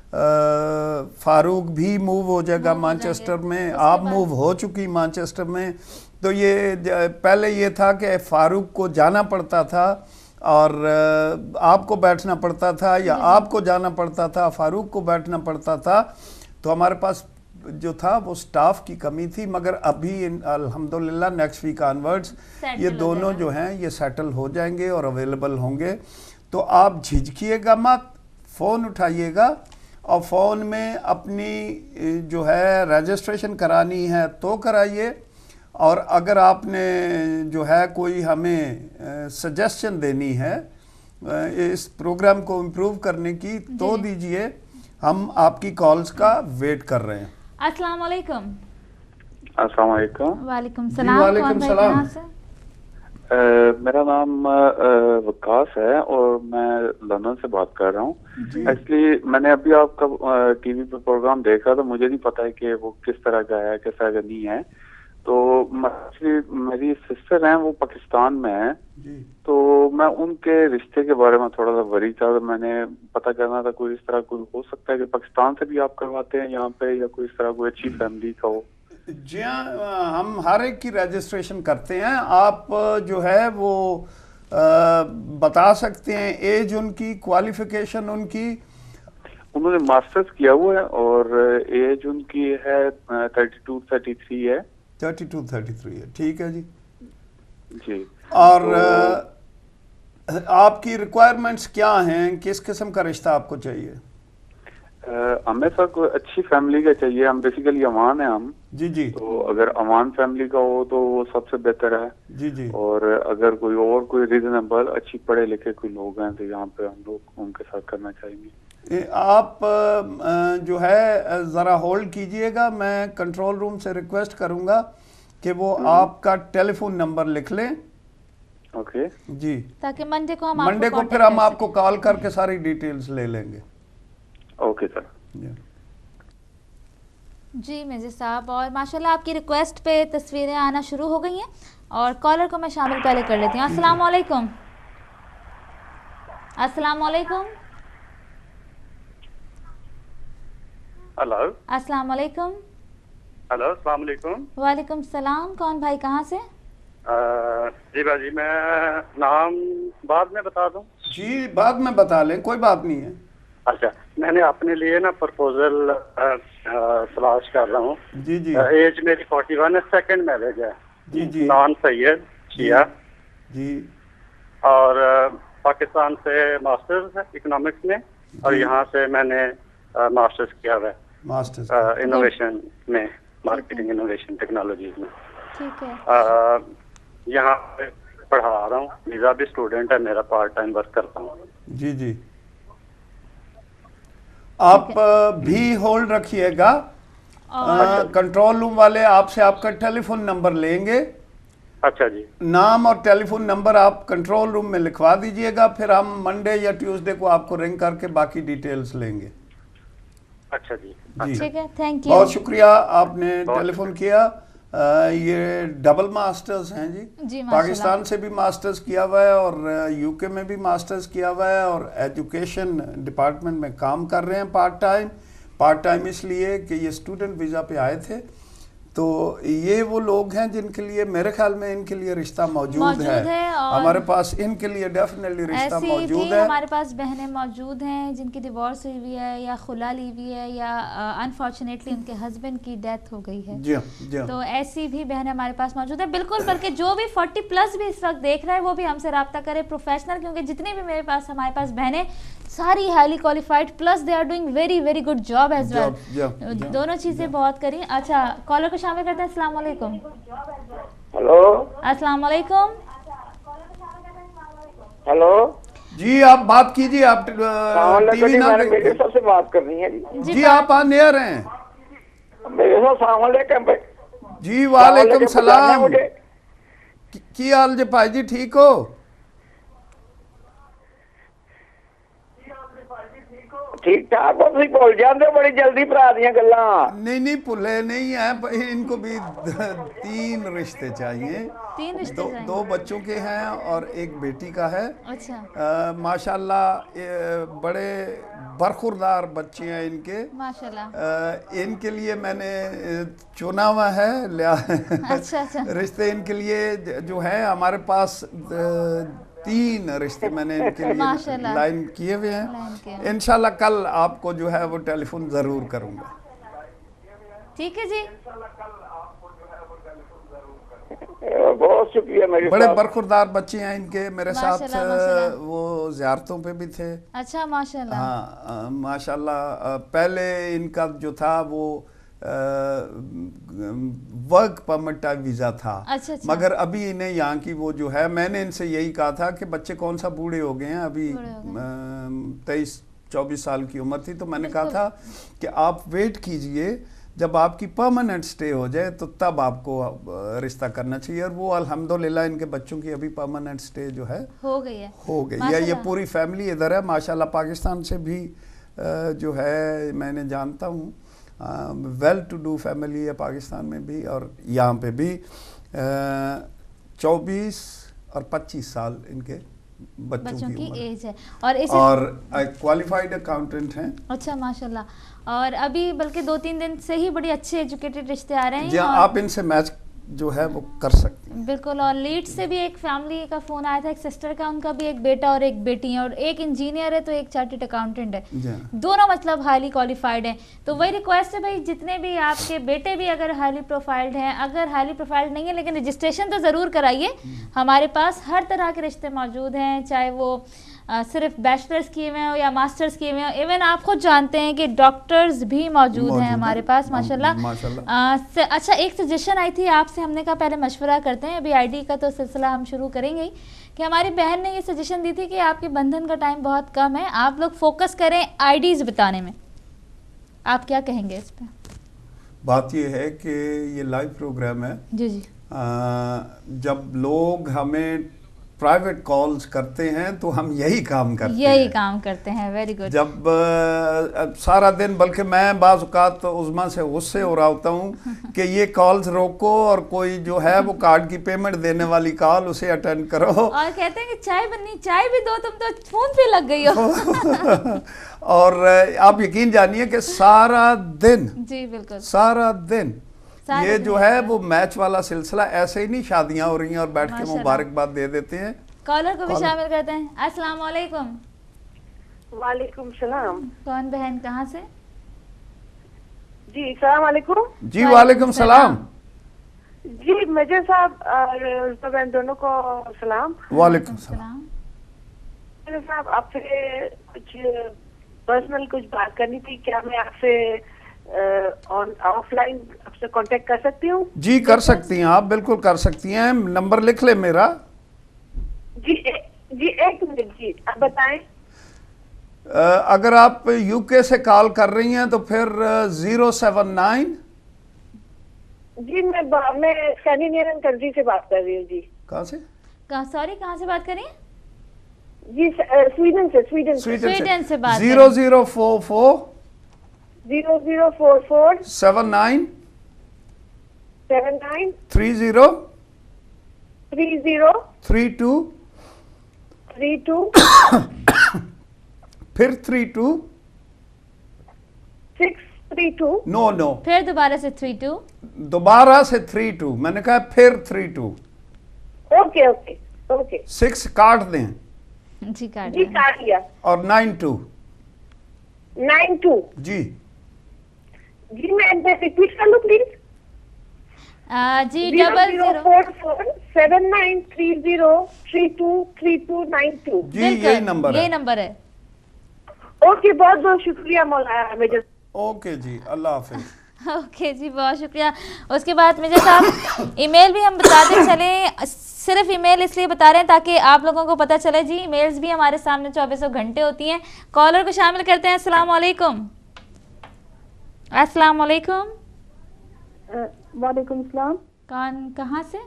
फारूक भी मूव हो जाएगा मैनचेस्टर में, आप मूव हो चुकी मैनचेस्टर में। तो ये पहले ये था कि फारूक को जाना पड़ता था और आपको बैठना पड़ता था, या आपको जाना पड़ता था, फारूक को बैठना पड़ता था। तो हमारे पास जो था वो स्टाफ की कमी थी, मगर अभी अल्हम्दुलिल्लाह नेक्स्ट वीक ऑनवर्ड्स ये दोनों जो हैं ये सेटल हो जाएंगे और अवेलेबल होंगे। तो आप झिझकिएगा मत, फ़ोन उठाइएगा, और फ़ोन में अपनी जो है रजिस्ट्रेशन करानी है तो कराइए, اور اگر آپ نے جو ہے کوئی ہمیں سجیشن دینی ہے اس پروگرام کو امپروو کرنے کی تو دیجئے، ہم آپ کی کالز کا ویٹ کر رہے ہیں۔ السلام علیکم۔ السلام علیکم۔ وعلیکم السلام۔ وعلیکم السلام۔ میرا نام وقاص ہے اور میں لندن سے بات کر رہا ہوں۔ ایکچولی میں نے ابھی آپ کا ٹی وی پہ پروگرام دیکھا تو مجھے نہیں پتا ہے کہ وہ کس طرح کا ہے، کس طرح کا نہیں ہے۔ تو میری سسٹر ہیں، وہ پاکستان میں ہیں، تو میں ان کے رشتے کے بارے میں تھوڑا سا وری تھا، تو میں نے پتہ کرنا تھا کوئی اس طرح کوئی ہو سکتا ہے کہ پاکستان سے بھی آپ کرواتے ہیں یہاں پہ، یا کوئی اس طرح کوئی اچھی فیملی کا ہو۔ جی ہاں، ہم ہر ایک کی رجسٹریشن کرتے ہیں۔ آپ جو ہے وہ بتا سکتے ہیں ایج ان کی، کوالیفیکیشن ان کی؟ انہوں نے ماسٹرز کیا ہوا ہے اور ایج ان کی ہے 32-33 ہے۔ 32-33 ہے، ٹھیک ہے جی۔ جی، اور آپ کی ریکوائرمنٹس کیا ہیں؟ کس قسم کا رشتہ آپ کو چاہیے؟ ہمیں سر کوئی اچھی فیملی کا چاہیے، ہم بیسیکلی عوان ہیں ہم۔ جی جی۔ تو اگر عوان فیملی کا ہو تو وہ سب سے بہتر ہے۔ جی جی۔ اور اگر کوئی ریزنیبل اچھی پڑھے لکھے کوئی لوگ ہیں تو یہاں پہ ہم لوگ ان کے ساتھ کرنا چاہیں گے۔ آپ جو ہے ذرا ہولڈ کیجئے گا، میں کنٹرول روم سے ریکویسٹ کروں گا کہ وہ آپ کا ٹیلی فون نمبر لکھ لیں۔ اوکے جی، تاکہ منڈے کو پھر ہم آپ کو کال کر کے ساری ڈیٹیلز لے لیں گے۔ Okay sir. جی میجر صاحب، اور ماشاءاللہ آپ کی ریکویسٹ پہ تصویریں آنا شروع ہو گئی ہیں، اور کالر کو میں شامل پہلے کر لیتی ہوں۔ السلام علیکم۔ السلام علیکم۔ ہلو۔ السلام علیکم۔ ہلو، السلام علیکم۔ وعلیکم السلام۔ کون بھائی، کہاں سے؟ جی بھائی، میں نام بعد میں بتا دوں؟ جی بعد میں بتا لیں، کوئی بات نہیں ہے۔ اچھا، میں نے اپنے لیے نا پرپوزل تلاش کر رہا ہوں۔ جی جی۔ ایج میری 41 ہے، سیکنڈ میرج ہے۔ جی جی۔ نان سید شیعہ۔ جی۔ اور پاکستان سے ماسٹرز ہے اکنامکس میں، اور یہاں سے میں نے ماسٹرز کیا ہوا ہے ماسٹرز انوویشن میں، مارکیٹنگ انوویشن ٹیکنالوجیز میں۔ ٹھیک ہے۔ یہاں پہ پڑھا رہا ہوں، ویزا بھی اسٹوڈنٹ ہے میرا، پارٹ ٹائم ورک کرتا ہوں۔ جی جی۔ آپ بھی ہولڈ رکھیے گا، کنٹرول روم والے آپ سے آپ کا ٹیلی فون نمبر لیں گے۔ اچھا جی۔ نام اور ٹیلی فون نمبر آپ کنٹرول روم میں لکھوا دیجئے گا، پھر ہم منڈے یا ٹیوزڈے کو آپ کو رنگ کر کے باقی ڈیٹیلز لیں گے۔ اچھا جی۔ ٹھیک ہے، تھینک یو۔ بہت شکریہ، آپ نے ٹیلی فون کیا۔ یہ ڈبل ماسٹرز ہیں جی، پاکستان سے بھی ماسٹرز کیا ہوا ہے اور یو کے میں بھی ماسٹرز کیا ہوا ہے، اور ایجوکیشن ڈپارٹمنٹ میں کام کر رہے ہیں پارٹ ٹائم اس لیے کہ یہ اسٹوڈنٹ ویزا پہ آئے تھے۔ تو یہ وہ لوگ ہیں جن کے لیے میرے خیال میں ان کے لیے رشتہ موجود ہے، ہمارے پاس ان کے لیے ڈیفینیٹلی رشتہ موجود ہے۔ ہمارے پاس بہنیں موجود ہیں جن کی ڈیورس ہوئی ہوئی ہے، یا خلا لی ہوئی ہے، یا انفارچونیٹلی ان کے ہسبینڈ کی ڈیتھ ہو گئی ہے۔ جی، تو ایسی بھی بہنیں ہمارے پاس موجود ہیں، بالکل۔ بلکہ جو بھی 40+ بھی اس وقت دیکھ رہے ہیں وہ بھی ہم سے رابطہ کرے پروفیشنل، کیونکہ جتنی بھی ہمارے پاس بہنیں ساری highly qualified, plus they are doing very very good job as well, دونوں چیزیں بہت کری۔ اچھا، کالر کو شامل کرتے ہیں۔ السلام علیکم۔ ہلو۔ السلام علیکم۔ ہلو جی، آپ بات کیجیے، آپ ٹی وی نہ میرے سب سے بات کرنی ہے جی، آپ آن ایئر ہیں۔ میرے ساتھ السلام علیکم۔ جی وعلیکم السلام، کی حال جی بھائی جی، ٹھیک ہو؟ ٹھیک ٹھاک ہو؟ تسی بھول جاندے بڑی جلدی بھرا دیاں گلاں۔ نہیں بھولے نہیں ہیں، ان کو بھی 3 رشتے چاہیے۔ 3 رشتے چاہیے؟ 2 بچوں کے ہیں اور 1 بیٹی کا ہے۔ اچھا، ماشاءاللہ بڑے برخوردار بچے ہیں ان کے، ماشاءاللہ۔ ان کے لیے میں نے چنا ہوا ہے اچھا۔ رشتے ان کے لیے جو ہے ہمارے پاس 3 رشتے میں نے ان کے لیے لائن کیے ہوئے ہیں۔ انشاءاللہ کل آپ کو جو ہے وہ ٹیلی فون ضرور کروں گا۔ ٹھیک ہے جی، بہت شکریہ۔ بڑے برخوردار بچے ہیں ان کے، میرے ساتھ وہ زیارتوں پہ بھی تھے۔ اچھا، ماشاءاللہ۔ ہاں ماشاءاللہ، پہلے ان کا جو تھا وہ ورک پرمٹ ٹائپ ویزا تھا. اچھا اچھا. مگر ابھی انہیں یہاں کی وہ جو ہے, میں نے ان سے یہی کہا تھا کہ بچے کون سا بوڑھے ہو گئے ہیں, ابھی 23-24 سال کی عمر تھی, تو میں نے کہا تھا کہ آپ ویٹ کیجئے, جب آپ کی پرماننٹ سٹے ہو جائے تو تب آپ کو رشتہ کرنا چاہیے. اور وہ الحمدللہ ان کے بچوں کی ابھی پرماننٹ سٹے جو ہے ہو گئی ہے. یہ پوری فیملی ادھر ہے ماشاءاللہ. پاکستان سے بھی جو ہے میں نے جانتا ہوں, ویل ٹو ڈو فیملی ہے پاکستان میں بھی, اور یہاں پہ بھی 24 اور 25 سال ان کے بچوں کی ایج ہے, اور کوالیفائڈ اکاؤنٹنٹ ہیں. اچھا ماشاءاللہ. اور ابھی بلکہ 2-3 دن سے ہی بڑی اچھے ایجوکیٹڈ رشتے آ رہے ہیں. جی آپ ان سے میچ جو ہے وہ کر سکتے ہیں. بالکل. اور لیڈ سے بھی ایک فیملی کا فون آیا تھا, ایک سسٹر کا, ان کا بھی ایک بیٹا اور ایک بیٹی ہیں, اور ایک انجینئر ہے تو ایک چارٹرڈ اکاؤنٹنٹ ہے, دونوں مطلب ہائیلی کوالیفائڈ ہیں. تو وہی ریکویسٹ ہے بھائی, جتنے بھی آپ کے بیٹے بھی اگر ہائیلی پروفائلڈ ہیں, اگر ہائیلی پروفائلڈ نہیں ہے لیکن رجسٹریشن تو ضرور کرائیے. ہمارے پاس ہر طرح کے رشتے موجود ہیں, چاہے وہ صرف بیچلرز کیے ہوئے ہوں یا ماسٹرز کیے ہوئے ہوں. ایون آپ خود جانتے ہیں کہ ڈاکٹرز بھی موجود ہیں ہمارے پاس ماشاءاللہ. اچھا, ایک سجیشن آئی تھی آپ سے, ہم نے کہا پہلے مشورہ کرتے ہیں, ابھی آئی ڈی کا تو سلسلہ ہم شروع کریں گے, کہ ہماری بہن نے یہ سجیشن دی تھی کہ آپ کے بندھن کا ٹائم بہت کم ہے, آپ لوگ فوکس کریں آئی ڈیز بتانے میں. آپ کیا کہیں گے اس پہ؟ بات یہ ہے کہ یہ لائیو پروگرام ہے. جی جی. جب لوگ ہمیں پرائیویٹ کالز کرتے ہیں تو ہم یہی کام کرتے ہیں. Very good. جب سارا دن, بلکہ میں بعض اوقات عظمیٰ سے غصے ہو رہا ہوتا ہوں کہ یہ کالز روکو, اور کوئی جو ہے وہ کارڈ کی پیمنٹ دینے والی کال اسے اٹینڈ کرو, اور کہتے ہیں کہ چائے بننی, چائے بھی دو, تم تو فون پہ لگ گئی ہو. اور آپ یقین جانیے کہ سارا دن, جی بالکل, سارا دن یہ جو ہے وہ میچ والا سلسلہ, ایسے ہی نہیں شادیاں ہو رہی ہیں اور بیٹھ کے مبارکباد دے دیتے ہیں. کالر کو بھی شامل کرتے ہیں. السلام علیکم. وعلیکم السلام. کون بہن, کہاں سے؟ جی السلام علیکم. جی وعلیکم السلام. جی میجر صاحب اور بہن دونوں کو سلام. وعلیکم السلام. میجر صاحب, آپ سے کچھ پرسنل کچھ بات کرنی تھی. کیا میں آپ سے آف لائن آپ سے کانٹیکٹ کر سکتی ہوں؟ جی کر سکتی ہیں آپ, بالکل کر سکتی ہیں. نمبر لکھ لیں میرا. جی ایک منٹ. جی آپ بتائیں. اگر آپ یو کے سے کال کر رہی ہیں تو پھر 079. جی میں اسکینڈینیوین کنٹری سے بات کر رہی ہوں. جی کہاں سے؟ سوری, کہاں سے بات کر رہی ہیں؟ جی سویڈن سے بات. 0044 0044 79 30 32 پھر 32 632. نو پھر دوبارہ سے 32. دوبارہ سے 32. میں نے کہا پھر 32. اوکے 6 کاٹ دیں. جی کاٹ لیا. اور 92. جی میں ریپیٹ کر لوں پلیز. جی 0044 7930 323292. جی یہی نمبر ہے. اوکے, بہت بہت شکریہ مولانا میجر. اوکے جی, اللہ حافظ. اوکے جی, بہت شکریہ. اس کے بعد میجر صاحب ای میل بھی ہم بتاتے چلیں, صرف ای میل اس لیے بتا رہے ہیں تاکہ آپ لوگوں کو پتہ چلے. جی ای میلز بھی ہمارے سامنے 24 گھنٹے ہوتی ہیں. کالر کو شامل کرتے ہیں. السلام علیکم. السلام علیکم. وعلیکم السلام. کہاں سے؟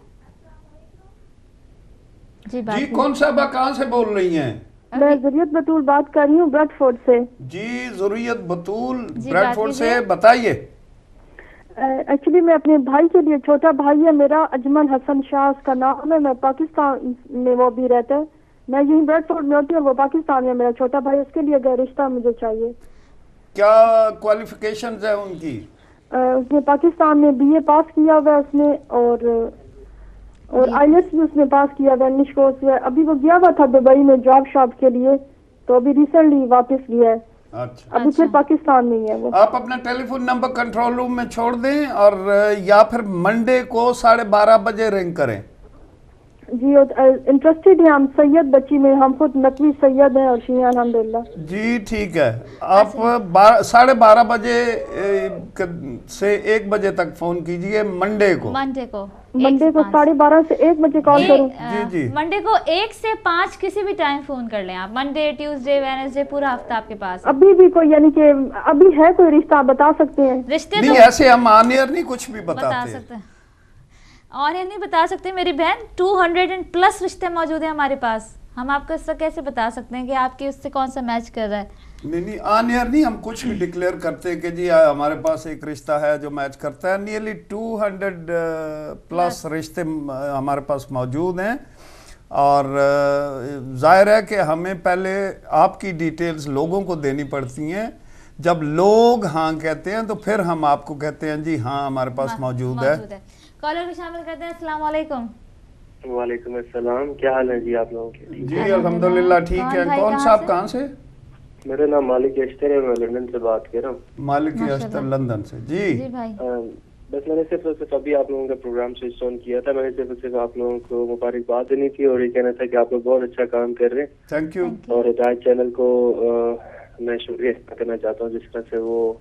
جی کون صاحبہ کہاں سے بول رہی ہیں؟ میں ضروریت بطول بات کر رہی ہوں بریڈ فورڈ سے. جی ضروریت بطول بریڈ فورڈ سے, بتائیے. ایکچولی میں اپنے بھائی کے لیے, چھوٹا بھائی ہے میرا, اجمل حسن شاہ اس کا نام ہے. میں پاکستان میں وہ بھی رہتا ہے. میں یہیں بریڈ فورڈ میں ہوتی ہوں, وہ پاکستان میں میرا چھوٹا بھائی. اس کے لیے رشتہ مجھے چاہیے. کیا کوالیفیکیشنز ہیں ان کی؟ اس نے پاکستان میں BA پاس کیا ہوا ہے اس نے, اور IELTS بھی اس نے پاس کیا ہوا ہے, انگلش کورس ہے. ابھی وہ گیا ہوا تھا دبئی میں جاب شاپ کے لیے, تو ابھی ریسنٹلی واپس گیا ہے. ابھی پھر پاکستان میں ہی ہے وہ. آپ اپنا ٹیلی فون نمبر کنٹرول روم میں چھوڑ دیں, اور یا پھر منڈے کو 12:30 بجے رنگ کریں. جی انٹرسٹیڈ ہیں ہم سید بچی میں, ہم خود نقوی سید ہیں اور شیعہ الحمدللہ. جی ٹھیک ہے, آپ 12:30 بجے سے 1 بجے تک فون کیجئے منڈے کو 12:30 سے 1 بجے کال کروں. جی منڈے کو 1 سے 5 کسی بھی ٹائم فون کر لیں آپ, منڈے ٹیوزڈے وینسڈے پورا ہفتہ آپ کے پاس. ابھی بھی کوئی یعنی کہ ابھی ہے کوئی رشتہ آپ بتا سکتے ہیں؟ رشتے نہیں ایسے ہم آن ایئر نہیں کچھ بھی بتا سکتے ہیں, اور یہ نہیں بتا سکتے میری بہن. 200+ رشتے موجود ہیں ہمارے پاس, ہم آپ کو اس سے کیسے بتا سکتے ہیں کہ آپ کے اس سے کون سا میچ کر رہا ہے. نہیں آن ایئر نہیں ہم کچھ بھی ڈکلیئر کرتے کہ جی ہمارے پاس ایک رشتہ ہے جو میچ کرتا ہے. نیئرلی 200+ رشتے ہمارے پاس موجود ہیں, اور ظاہر ہے کہ ہمیں پہلے آپ کی ڈیٹیلز لوگوں کو دینی پڑتی ہیں. جب لوگ ہاں کہتے ہیں تو پھر ہم آپ کو کہتے ہیں جی ہاں ہمارے پاس موجود ہے. کالر کو شامل کرتے ہیں. السلام علیکم. وعلیکم السلام, کیا حال ہے جی آپ لوگوں کے؟ جی الحمدللہ ٹھیک ہے. کون صاحب کہاں سے؟ میرا نام مالک اشتر ہے, میں لندن سے بات کر رہا ہوں. مالک اشتر لندن سے. جی بھائی بس میں نے صرف ابھی آپ لوگوں کا پروگرام سوئچ آن کیا تھا. میں نے صرف آپ لوگوں کو مبارکباد دینی تھی اور یہ کہنا تھا کہ آپ لوگ بہت اچھا کام کر رہے ہیں. Thank you. اور ہدایت چینل کو میں شکریہ کرنا چاہتا ہوں, جس طرح سے وہ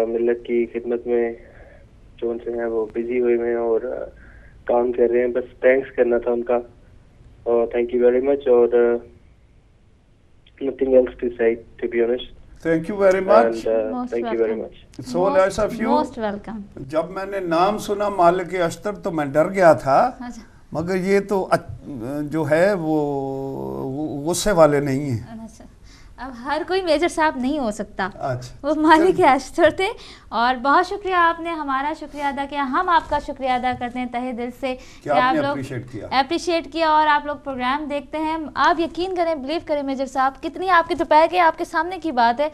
ملت کی خدمت میں جو ان سے ہیں وہ بزی ہوئے ہیں اور کام کر رہے ہیں. بس تھینکس کرنا تھا ان کا, اور تھینک یو ویری مچ, اور nothing else to say, to be honest. Thank you very much. And, thank you very much. So nice of you. Most welcome. جب میں نے نام سنا مالک اشتر تو میں ڈر گیا تھا, مگر یہ تو جو ہے وہ غصے والے نہیں ہیں. اب ہر کوئی میجر صاحب نہیں ہو سکتا, وہ مالک اشتر تھے. اور بہت شکریہ, آپ نے ہمارا شکریہ ادا کیا, ہم آپ کا شکریہ ادا کرتے ہیں تہہ دل سے کہ آپ لوگ اپریشیٹ کیا اور آپ لوگ پروگرام دیکھتے ہیں. آپ یقین کریں, بلیو کریں میجر صاحب, کتنی آپ کے دوپہر کے آپ کے سامنے کی بات ہے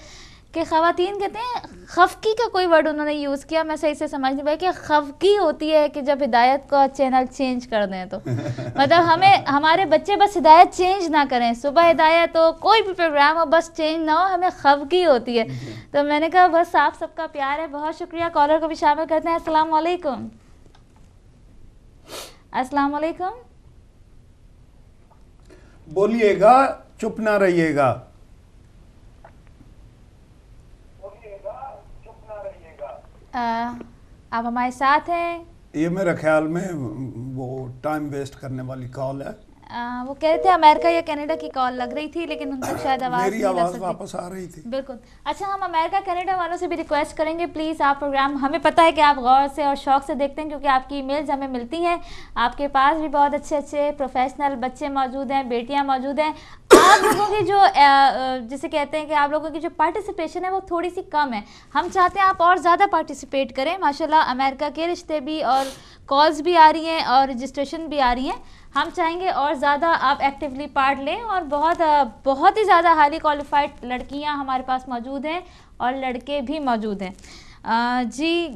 کہ خواتین کہتے ہیں, خفقی کا کوئی ورڈ انہوں نے یوز کیا, میں صحیح سے سمجھ نہیں پائی, کہ خفقی ہوتی ہے کہ جب ہدایت کا چینل چینج کر دیں تو مطلب ہمارے بچے بس ہدایت چینج نہ کریں, صبح ہدایت ہو کوئی بھی پروگرام ہو بس چینج نہ ہو, ہمیں خفقی ہوتی ہے. تو میں نے کہا بس آپ سب کا پیار ہے. بہت شکریہ. کالر کو بھی شامل کرتے ہیں. السلام علیکم. السلام علیکم. بولیے گا, چپ نہ رہیے گا. آپ ہمارے ساتھ ہیں. یہ میرے خیال میں وہ ٹائم ویسٹ کرنے والی کال ہے. وہ کہہ رہے تھے امریکہ یا کینیڈا کی کال لگ رہی تھی, لیکن ان تک شاید میری آواز واپس آ رہی تھی. بالکل. اچھا, ہم امریکہ کینیڈا والوں سے بھی ریکویسٹ کریں گے پلیز آپ پروگرام, ہمیں پتہ ہے کہ آپ غور سے اور شوق سے دیکھتے ہیں کیونکہ آپ کی ای میلز ہمیں ملتی ہیں. آپ کے پاس بھی بہت اچھے پروفیشنل بچے موجود ہیں, بیٹیاں موجود ہیں. آپ لوگوں کی جو جسے کہتے ہیں کہ آپ لوگوں کی جو پارٹیسپیشن ہے وہ تھوڑی سی کم ہے. ہم چاہتے ہیں آپ اور زیادہ پارٹیسپیٹ کریں. ماشاءاللہ امریکہ کے رشتے بھی اور کالز بھی آ رہی ہیں اور رجسٹریشن بھی آ رہی ہیں. ہم چاہیں گے اور زیادہ آپ ایکٹیولی پارٹ لیں, اور بہت ہی زیادہ ہائیلی کوالیفائڈ لڑکیاں ہمارے پاس موجود ہیں اور لڑکے بھی موجود ہیں. جی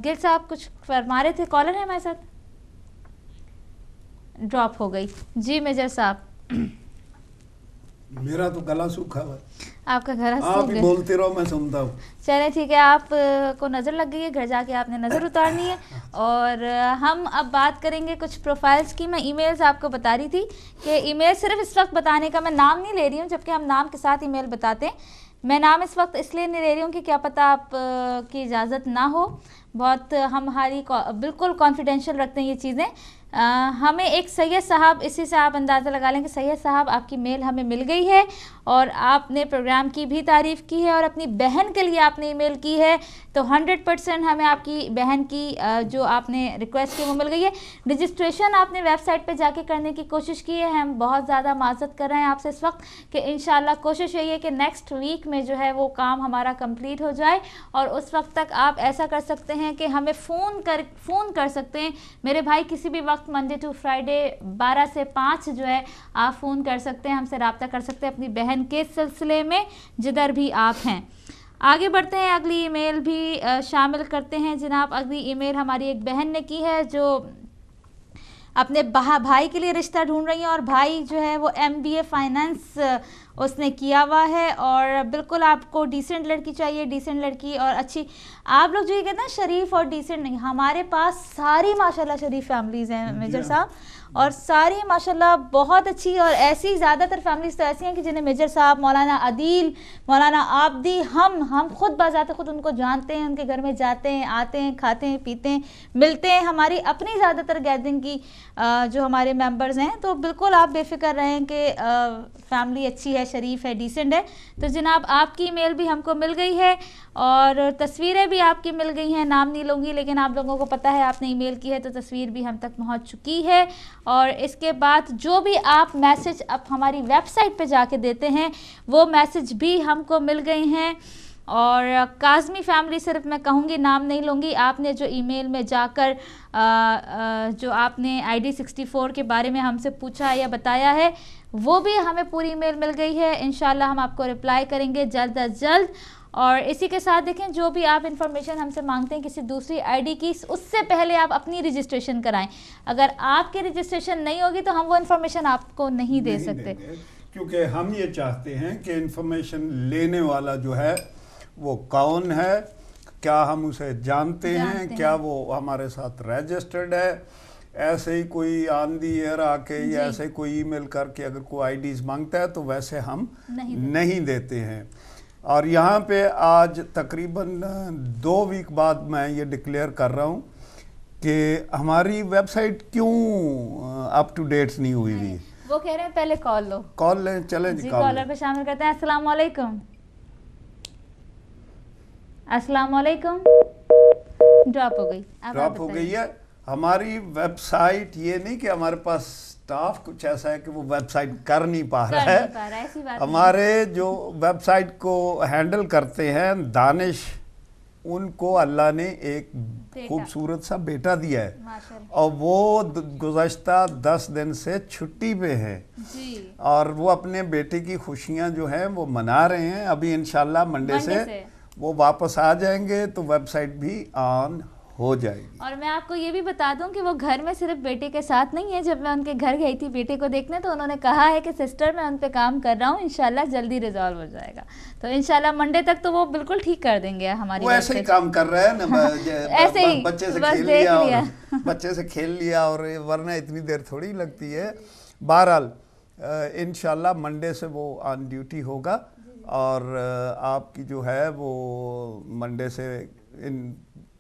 گل صاحب کچھ فرما رہے تھے, کالر ہے ہمارے ساتھ, ڈراپ ہو گئی. جی میجر صاحب. میرا تو گلا سوکھا ہوا, آپ کا گلا سوکھا, آپ ہی بولتے رہو میں سنتا ہوں. چلیں ٹھیک ہے, آپ کو نظر لگ گئی ہے, گھر جا کے آپ نے نظر اتارنی ہے. اور ہم اب بات کریں گے کچھ پروفائلز کی. میں ای میلز آپ کو بتا رہی تھی کہ ای میل صرف اس وقت بتانے کا, میں نام نہیں لے رہی ہوں جبکہ ہم نام کے ساتھ ای میل بتاتے ہیں. میں نام اس وقت اس لیے نہیں لے رہی ہوں کہ کیا پتہ آپ کی اجازت نہ ہو, بہت ہماری بالکل کانفیڈینشیل رکھتے ہیں یہ چیزیں. ہمیں ایک سید صاحب, اسی سے آپ اندازہ لگا لیں کہ سید صاحب آپ کی میل ہمیں مل گئی ہے اور آپ نے پروگرام کی بھی تعریف کی ہے اور اپنی بہن کے لیے آپ نے ای میل کی ہے. تو 100% ہمیں آپ کی بہن کی جو آپ نے ریکویسٹ کی وہ مل گئی ہے. رجسٹریشن آپ نے ویب سائٹ پہ جا کے کرنے کی کوشش کی ہے. ہم بہت زیادہ معذرت کر رہے ہیں آپ سے اس وقت کہ انشاءاللہ کوشش یہی ہے کہ نیکسٹ ویک میں جو ہے وہ کام ہمارا کمپلیٹ ہو جائے, اور اس وقت تک آپ ایسا کر سکتے ہیں کہ ہمیں فون کر سکتے ہیں. میرے بھائی کسی بھی وقت منڈے ٹو فرائیڈے 12 سے 5 جو ہے آپ فون کر سکتے ہیں, ہم سے رابطہ کر سکتے ہیں اپنی بہن کے سلسلے میں جدھر بھی آپ ہیں. آگے بڑھتے ہیں, اگلی ای میل بھی شامل کرتے ہیں جناب. اگلی ای میل ہماری ایک بہن نے کی ہے جو اپنے بھائی کے لیے رشتہ ڈھونڈ رہی ہیں, اور بھائی جو ہے وہ MBA فائنانس اس نے کیا ہوا ہے, اور بالکل آپ کو ڈیسنٹ لڑکی چاہیے, ڈیسنٹ لڑکی اور اچھی. آپ لوگ جو یہ کہتے ہیں شریف اور ڈیسنٹ نہیں, ہمارے پاس ساری ماشاءاللہ شریف فیملیز ہیں میجر صاحب, اور ساری ماشاءاللہ بہت اچھی، اور ایسی زیادہ تر فیملیز تو ایسی ہیں کہ جنہیں میجر صاحب، مولانا عدیل، مولانا آبدی، ہم خود بذات خود ان کو جانتے ہیں، ان کے گھر میں جاتے ہیں، آتے ہیں، کھاتے ہیں، پیتے ہیں، ملتے ہیں، ہماری اپنی زیادہ تر گیدرنگ کی جو ہمارے ممبرز ہیں، تو بالکل آپ بے فکر رہیں کہ فیملی اچھی ہے، شریف ہے، ڈیسنٹ ہے. تو جناب آپ کی ای میل بھی ہم کو مل گئی ہے اور تصویریں بھی آپ کی مل گئی ہیں، نام نہیں لوں گی لیکن آپ لوگوں کو پتہ ہے آپ نے ای میل کی ہے تو تصویر بھی ہم تک پہنچ چکی ہے. اور اس کے بعد جو بھی آپ میسج اب ہماری ویب سائٹ پہ جا کے دیتے ہیں وہ میسج بھی ہم کو مل گئے ہیں. اور کاظمی فیملی صرف میں کہوں گی، نام نہیں لوں گی، آپ نے جو ای میل میں جا کر جو آپ نے ID 64 کے بارے میں ہم سے پوچھا یا بتایا ہے وہ بھی ہمیں پوری ای میل مل گئی ہے. انشاءاللہ ہم آپ کو رپلائی کریں گے جلد از جلد. اور اسی کے ساتھ دیکھیں جو بھی آپ انفارمیشن ہم سے مانگتے ہیں کسی دوسری ID کی، اس سے پہلے آپ اپنی رجسٹریشن کرائیں. اگر آپ کی رجسٹریشن نہیں ہوگی تو ہم وہ انفارمیشن آپ کو نہیں دے سکتے، کیونکہ ہم یہ چاہتے ہیں کہ انفارمیشن لینے والا جو ہے وہ کون ہے، کیا ہم اسے جانتے ہیں، کیا وہ ہمارے ساتھ رجسٹرڈ ہے. ایسے ہی کوئی آن دی ایئر آ کے یا ایسے کوئی ای میل کر کے اگر کوئی IDs مانگتا ہے تو ویسے ہم نہیں دیتے ہیں. اور یہاں پہ آج تقریباً 2 ویک بعد میں یہ ڈکلیئر کر رہا ہوں کہ ہماری ویب سائٹ کیوں اپ ٹو ڈیٹ نہیں ہوئی ہوئی. وہ کہہ رہے ہیں پہلے کال لو، کال لیں، چلیں جی کالر پہ شامل کرتے ہیں. السلام علیکم. السلام علیکم. ڈراپ ہو گئی ہے ہماری ویب سائٹ. یہ نہیں کہ ہمارے پاس سٹاف کچھ ایسا ہے کہ وہ ویب سائٹ کر نہیں پا رہا ہے. ہمارے جو ویب سائٹ کو ہینڈل کرتے ہیں دانش، ان کو اللہ نے ایک خوبصورت سا بیٹا دیا ہے اور وہ گزشتہ 10 دن سے چھٹی پہ ہے اور وہ اپنے بیٹے کی خوشیاں جو ہیں وہ منا رہے ہیں. ابھی انشاءاللہ منڈے سے وہ واپس آ جائیں گے تو ویب سائٹ بھی آن ہو جائے گی. اور میں آپ کو یہ بھی بتا دوں کہ وہ گھر میں صرف بیٹے کے ساتھ نہیں ہے. جب میں ان کے گھر گئی تھی بیٹے کو دیکھنے تو انہوں نے کہا ہے کہ سسٹر میں ان پہ کام کر رہا ہوں، انشاءاللہ جلدی ریزالو ہو جائے گا. تو انشاءاللہ منڈے تک تو وہ بالکل ٹھیک کر دیں گے. ہماری وہ ایسے ہی کام کر رہا ہے نا، ایسے ہی بچے سے کھیل لیا اور ورنہ اتنی دیر تھوڑی لگتی ہے. بہرحال انشاءاللہ منڈے سے وہ آن ڈیوٹی ہوگا اور آپ کی جو ہے وہ منڈے سے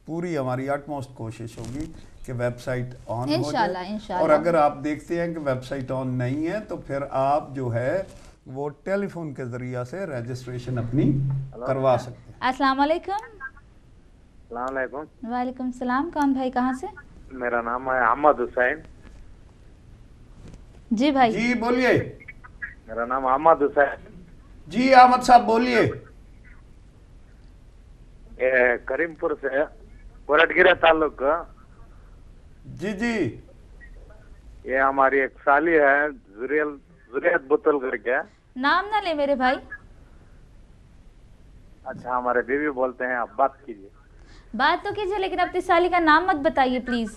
پوری ہماری اٹموسٹ کوشش ہوگی کہ ویب سائٹ آن ہو جائے. اور اگر آپ دیکھتے ہیں کہ ویب سائٹ آن نہیں ہے تو پھر آپ جو ہے وہ ٹیلی فون کے ذریعہ سے رجسٹریشن اپنی کروا سکتے ہیں. السلام علیکم. السلام علیکم. وعلیکم السلام. کون بھائی کہاں سے؟ میرا نام ہے احمد حسین. جی بھائی. جی بولیے. میرا نام احمد حسین. جی احمد صاحب بولیے. کریم پور سے کوٹگیرا تعلق. جی جی. یہ ہماری ایک سالی ہے ذریعت بطل کر کے. نام نہ لے میرے بھائی. اچھا ہمارے بیوی بولتے ہیں، آپ بات کیجیے. بات تو کیجیے لیکن اپنی سالی کا نام مت بتائیے پلیز.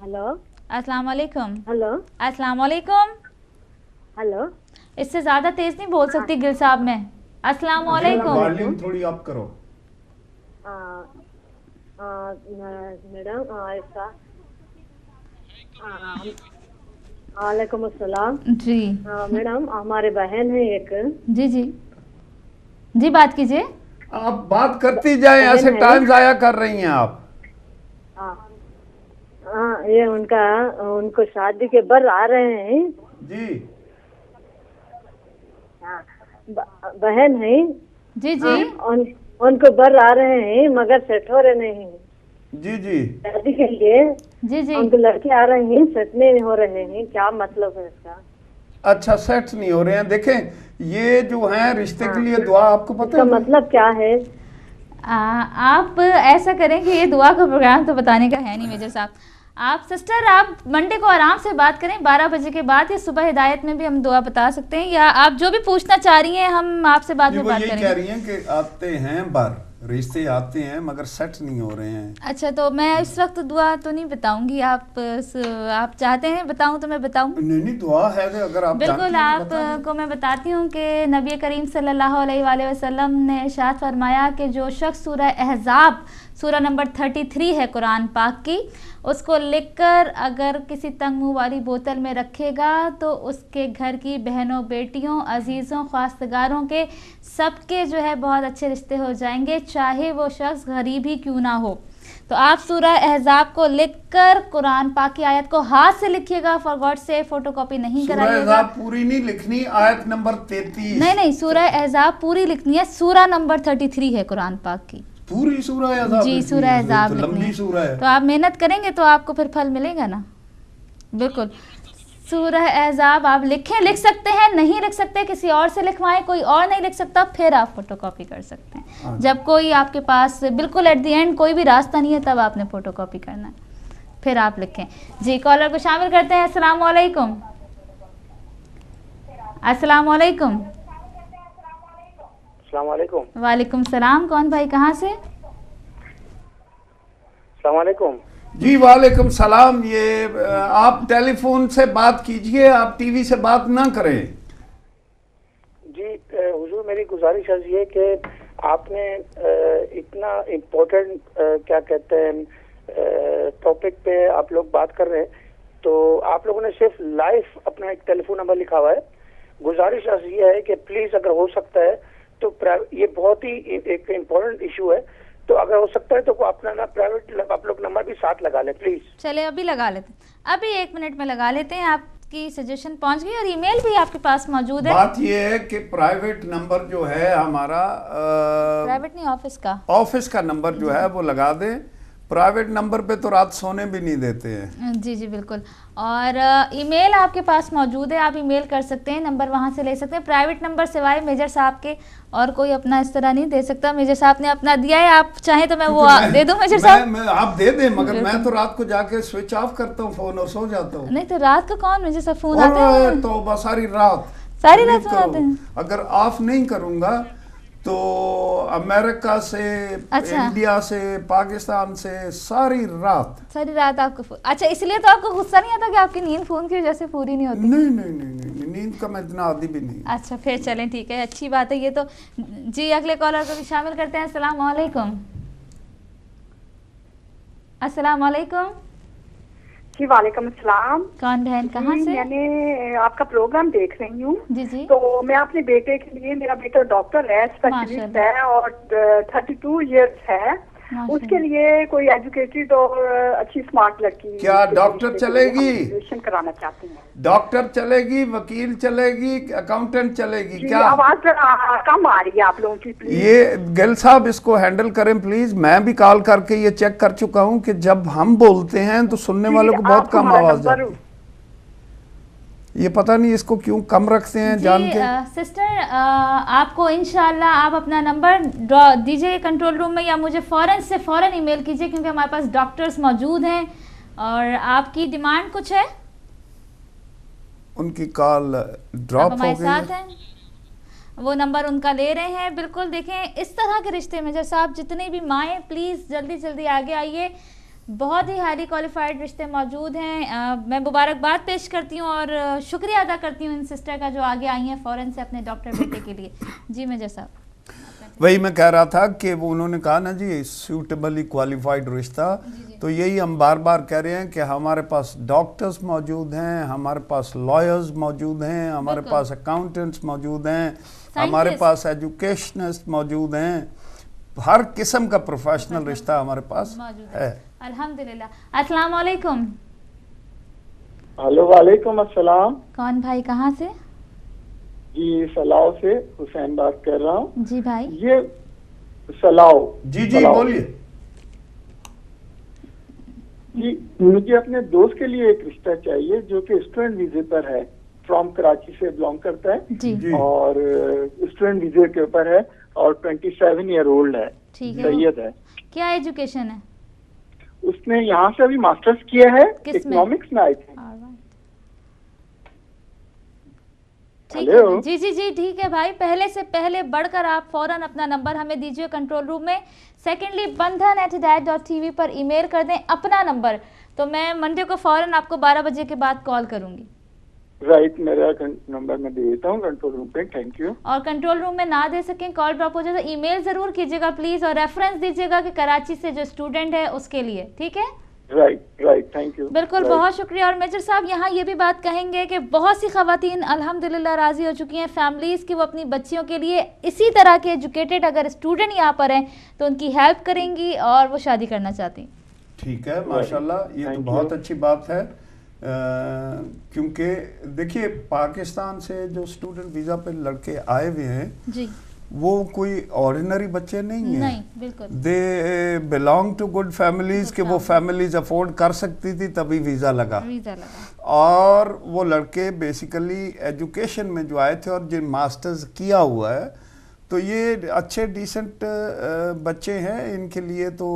ہلو. السلام علیکم. ہلو. السلام علیکم. ہلو. اس سے زیادہ تیز نہیں بول سکتی گل صاحب میں. السلام علیکم. والیوم تھوڑی اپ کرو. میڈم ایسا. وعلیکم السلام. جی میڈم ہمارے بہن ہے ایک. جی جی جی بات کیجیے. آپ بات کرتی جائیں، ایسے ٹائم ضائع کر رہی ہیں آپ. ہاں یہ ان کو شادی کے بر آ رہے ہیں. جی بہن ہے. جی جی ان کو بر آ رہے ہیں مگر سیٹ ہو رہے نہیں. جی جی شادی کے لیے جی جی ان کو لڑکے آ رہے ہیں، سیٹ نہیں ہو رہے ہیں. کیا مطلب ہے اس کا؟ اچھا سیٹ نہیں ہو رہے ہیں. دیکھیں یہ جو ہیں رشتے کے لیے دعا، آپ کو پتہ ہے مطلب کیا ہے؟ آپ ایسا کریں کہ یہ دعا کا پروگرام تو بتانے کا ہے نہیں میجر صاحب. آپ سسٹر آپ منڈے کو آرام سے بات کریں 12 بجے کے بعد، یا صبح ہدایت میں بھی ہم دعا بتا سکتے ہیں، یا آپ جو بھی پوچھنا چاہ رہی ہیں ہم آپ سے بعد میں بات کریں گے. یہ کہہ رہی ہیں کہ آتے ہیں بار رشتے آتے ہیں مگر سیٹ نہیں ہو رہے ہیں. اچھا تو میں اس وقت دعا تو نہیں بتاؤں گی. آپ چاہتے ہیں بتاؤں تو میں بتاؤں؟ نہیں دعا ہے اگر آپ بالکل. آپ کو میں بتاتی ہوں کہ نبی کریم صلی اللہ علیہ وآلہ وسلم نے ارشاد فرمایا کہ جو شخص سورہ احزاب सूरा नंबर 33 है कुरान पाक की, उसको लिखकर अगर किसी तंग मुँह वाली बोतल में रखेगा तो उसके घर की बहनों, बेटियों, अजीज़ों, ख्वास्तगारों के सबके जो है बहुत अच्छे रिश्ते हो जाएंगे, चाहे वो शख्स गरीब ही क्यों ना हो। तो आप सूरा अहज़ाब को लिखकर कुरान पाक की आयत को हाथ से लिखिएगा, फॉर गॉड से फोटोकॉपी नहीं कराइएगा। सूरा अहज़ाब पूरी नहीं लिखनी, आयत नंबर 33। नहीं, सूरा अहज़ाब पूरी लिखनी है, सूरा नंबर 33 है कुरान पाक की, पूरी सूरा अहज़ाब जी सूरा अहज़ाब लिखनी है। तो आप मेहनत करेंगे तो आपको फिर फल मिलेगा ना। बिल्कुल, सूरा अहज़ाब आप लिख सकते हैं, नहीं लिख सकते किसी और से लिखवाएं, कोई और नहीं लिख सकता फिर आप फोटोकॉपी कर सकते हैं। जब कोई आपके पास बिल्कुल एट द एंड कोई भी रास्ता नहीं है तब आपने फोटोकॉपी करना है, फिर आप लिखें। जी, कॉलर को शामिल करते हैं। अस्सलाम वालेकुम। अस्सलाम वालेकुम। अस्सलाम वालेकुम। वालेकुम सलाम। कौन भाई, कहाँ से? अस्सलाम वालेकुम। जी वालेकुम सलाम। ये आप टेलीफोन से बात कीजिए, आप टीवी से बात ना करें। जी हुजूर, मेरी गुजारिश है कि आपने इतना इम्पोर्टेंट क्या कहते हैं टॉपिक पे आप लोग बात कर रहे हैं, तो आप लोगों ने सिर्फ लाइव अपना एक टेलीफोन नंबर लिखा हुआ है। गुजारिश ये है कि प्लीज अगर हो सकता है तो ये बहुत ही एक इम्पोर्टेंट इशू है, तो अगर हो सकता है तो अपना ना प्राइवेट आप लोग नंबर भी साथ लगा लें प्लीज। चले अभी लगा लेते हैं, अभी 1 मिनट में लगा लेते हैं। आपकी सजेशन पहुंच गई और ईमेल भी आपके पास मौजूद है। बात ये है कि प्राइवेट नंबर जो है हमारा प्राइवेट नहीं, ऑफिस का नंबर जो है वो लगा दें। प्राइवेट नंबर पे तो रात सोने भी नहीं देते हैं। जी जी बिल्कुल। और ईमेल आपके पास मौजूद है, आप ईमेल कर सकते हैं, नंबर वहाँ से ले सकते हैं। प्राइवेट नंबर सिवाय मेजर साहब के और कोई अपना इस तरह नहीं दे सकता। मेजर साहब ने अपना दिया है, आप चाहें तो मैं वो दे दूं मेजर साहब? आप दे दें, मगर मैं तो रात को जाके स्विच ऑफ करता हूँ फोन और सो जाता हूँ। नहीं तो रात को कौन मेजर साहब फोन आते हैं? तो बस सारी रात फोन आते हैं। अगर ऑफ नहीं करूँगा तो अमेरिका से, इंडिया से, पाकिस्तान से सारी रात आपको। अच्छा, इसलिए तो आपको गुस्सा नहीं आता कि आपकी नींद फोन की वजह से पूरी नहीं होती? नहीं, नींद का मैं इतना आदी भी नहीं। अच्छा फिर चलें, ठीक है, अच्छी बात है ये तो। जी, अगले कॉलर को भी शामिल करते हैं। अस्सलाम वालेकुम। अस्सलाम वालेकुम। जी वालेकुम अस्सलाम। कौन बहन, कहाँ से? मैंने आपका प्रोग्राम देख रही हूँ। जी जी। तो मैं अपने बेटे के लिए, मेरा बेटा डॉक्टर है, स्पेशलिस्ट है और 32 इयर्स है, उसके लिए कोई एजुकेटेड और अच्छी स्मार्ट लड़की क्या डॉक्टर चलेगी? कराना चाहती हूँ। डॉक्टर चलेगी, वकील चलेगी, अकाउंटेंट चलेगी? क्या आवाज कम आ रही है आप लोगों की? ये गिल साहब इसको हैंडल करें प्लीज। मैं भी कॉल करके ये चेक कर चुका हूँ कि जब हम बोलते हैं तो सुनने वालों को बहुत कम आवाज है। ये पता नहीं इसको क्यों कम रखते हैं जान के। सिस्टर आपको इंशाल्लाह आप अपना नंबर दीजिए कंट्रोल रूम में, या मुझे फौरन ईमेल कीजिए, क्योंकि हमारे पास डॉक्टर्स मौजूद हैं और आपकी डिमांड कुछ है। उनकी कॉल ड्रॉप हो गई साथ हैं, वो नंबर उनका ले रहे हैं। बिल्कुल देखें, इस तरह के रिश्ते में जैसा आप जितनी भी माएँ प्लीज़ जल्दी जल्दी आगे आइए, बहुत ही हाईली क्वालिफाइड रिश्ते मौजूद हैं। मैं मुबारकबाद पेश करती हूँ और शुक्रिया अदा करती हूँ इन सिस्टर का जो आगे आई हैं फ़ौरन से अपने डॉक्टर बेटे के लिए। जी मेजर साहब। वही मैं कह रहा था कि वो उन्होंने कहा ना जी सूटेबली क्वालिफाइड रिश्ता, तो यही हम बार बार कह रहे हैं कि हमारे पास डॉक्टर्स मौजूद हैं, हमारे पास लॉयर्स मौजूद हैं, हमारे पास अकाउंटेंट्स मौजूद हैं, हमारे पास एजुकेशनिस्ट मौजूद हैं, हर किस्म का प्रोफेशनल रिश्ता हमारे पास है। अल्हम्दुलिल्लाह। अस्सलाम वालेकुम। हेलो वालेकुम अस्सलाम। कौन भाई, कहाँ से? जी सलाव से हुसैन बात कर रहा हूँ। जी भाई। ये सलाव। जी बोलिए। जी मुझे अपने दोस्त के लिए एक रिश्ता चाहिए जो कि स्टूडेंट वीजे पर है, फ्रॉम कराची से बिलोंग करता है जी। और स्टूडेंट वीजे के ऊपर है और 27 ईयर ओल्ड है, सैयद है। क्या एजुकेशन है? उसने यहाँ से अभी मास्टर्स किया है, इकोनॉमिक्स में आई थी। ठीक है जी जी जी ठीक है भाई, पहले से पहले बढ़कर आप फौरन अपना नंबर हमें दीजिए कंट्रोल रूम में। सेकेंडली bandhan@hidayat.tv पर ईमेल कर दें अपना नंबर, तो मैं मंडे को फौरन आपको 12 बजे के बाद कॉल करूंगी। राइट, मेरा नंबर मैं दे देता हूँ कंट्रोल रूम पे। Thank you. और कंट्रोल रूम में ना दे सकें, कॉल ड्रॉप हो जाए तो ईमेल जरूर कीजिएगा प्लीज, और रेफरेंस दीजिएगा कि कराची से जो स्टूडेंट है उसके लिए, ठीक है? Right, thank you. बिल्कुल, बहुत शुक्रिया। और मेजर साहब यहाँ ये भी बात कहेंगे कि बहुत सी खवातीन अल्हम्दुलिल्लाह राजी हो चुकी हैं फैमिलीज की, वो अपनी बच्चियों के लिए इसी तरह के एजुकेटेड अगर स्टूडेंट यहाँ पर हैं तो उनकी हेल्प करेंगी और वो शादी करना चाहती। ठीक है, माशाल्लाह, ये तो बहुत अच्छी बात है। क्योंकि देखिए पाकिस्तान से जो स्टूडेंट वीज़ा पे लड़के आए हुए हैं जी, वो कोई ऑर्डिनरी बच्चे नहीं हैं। नहीं, बिल्कुल। They belong to good families के वो फैमिलीज अफोर्ड कर सकती थी तभी वीज़ा लगा। और वो लड़के बेसिकली एजुकेशन में जो आए थे और जिन मास्टर्स किया हुआ है, तो ये अच्छे डिसेंट बच्चे हैं, इनके लिए तो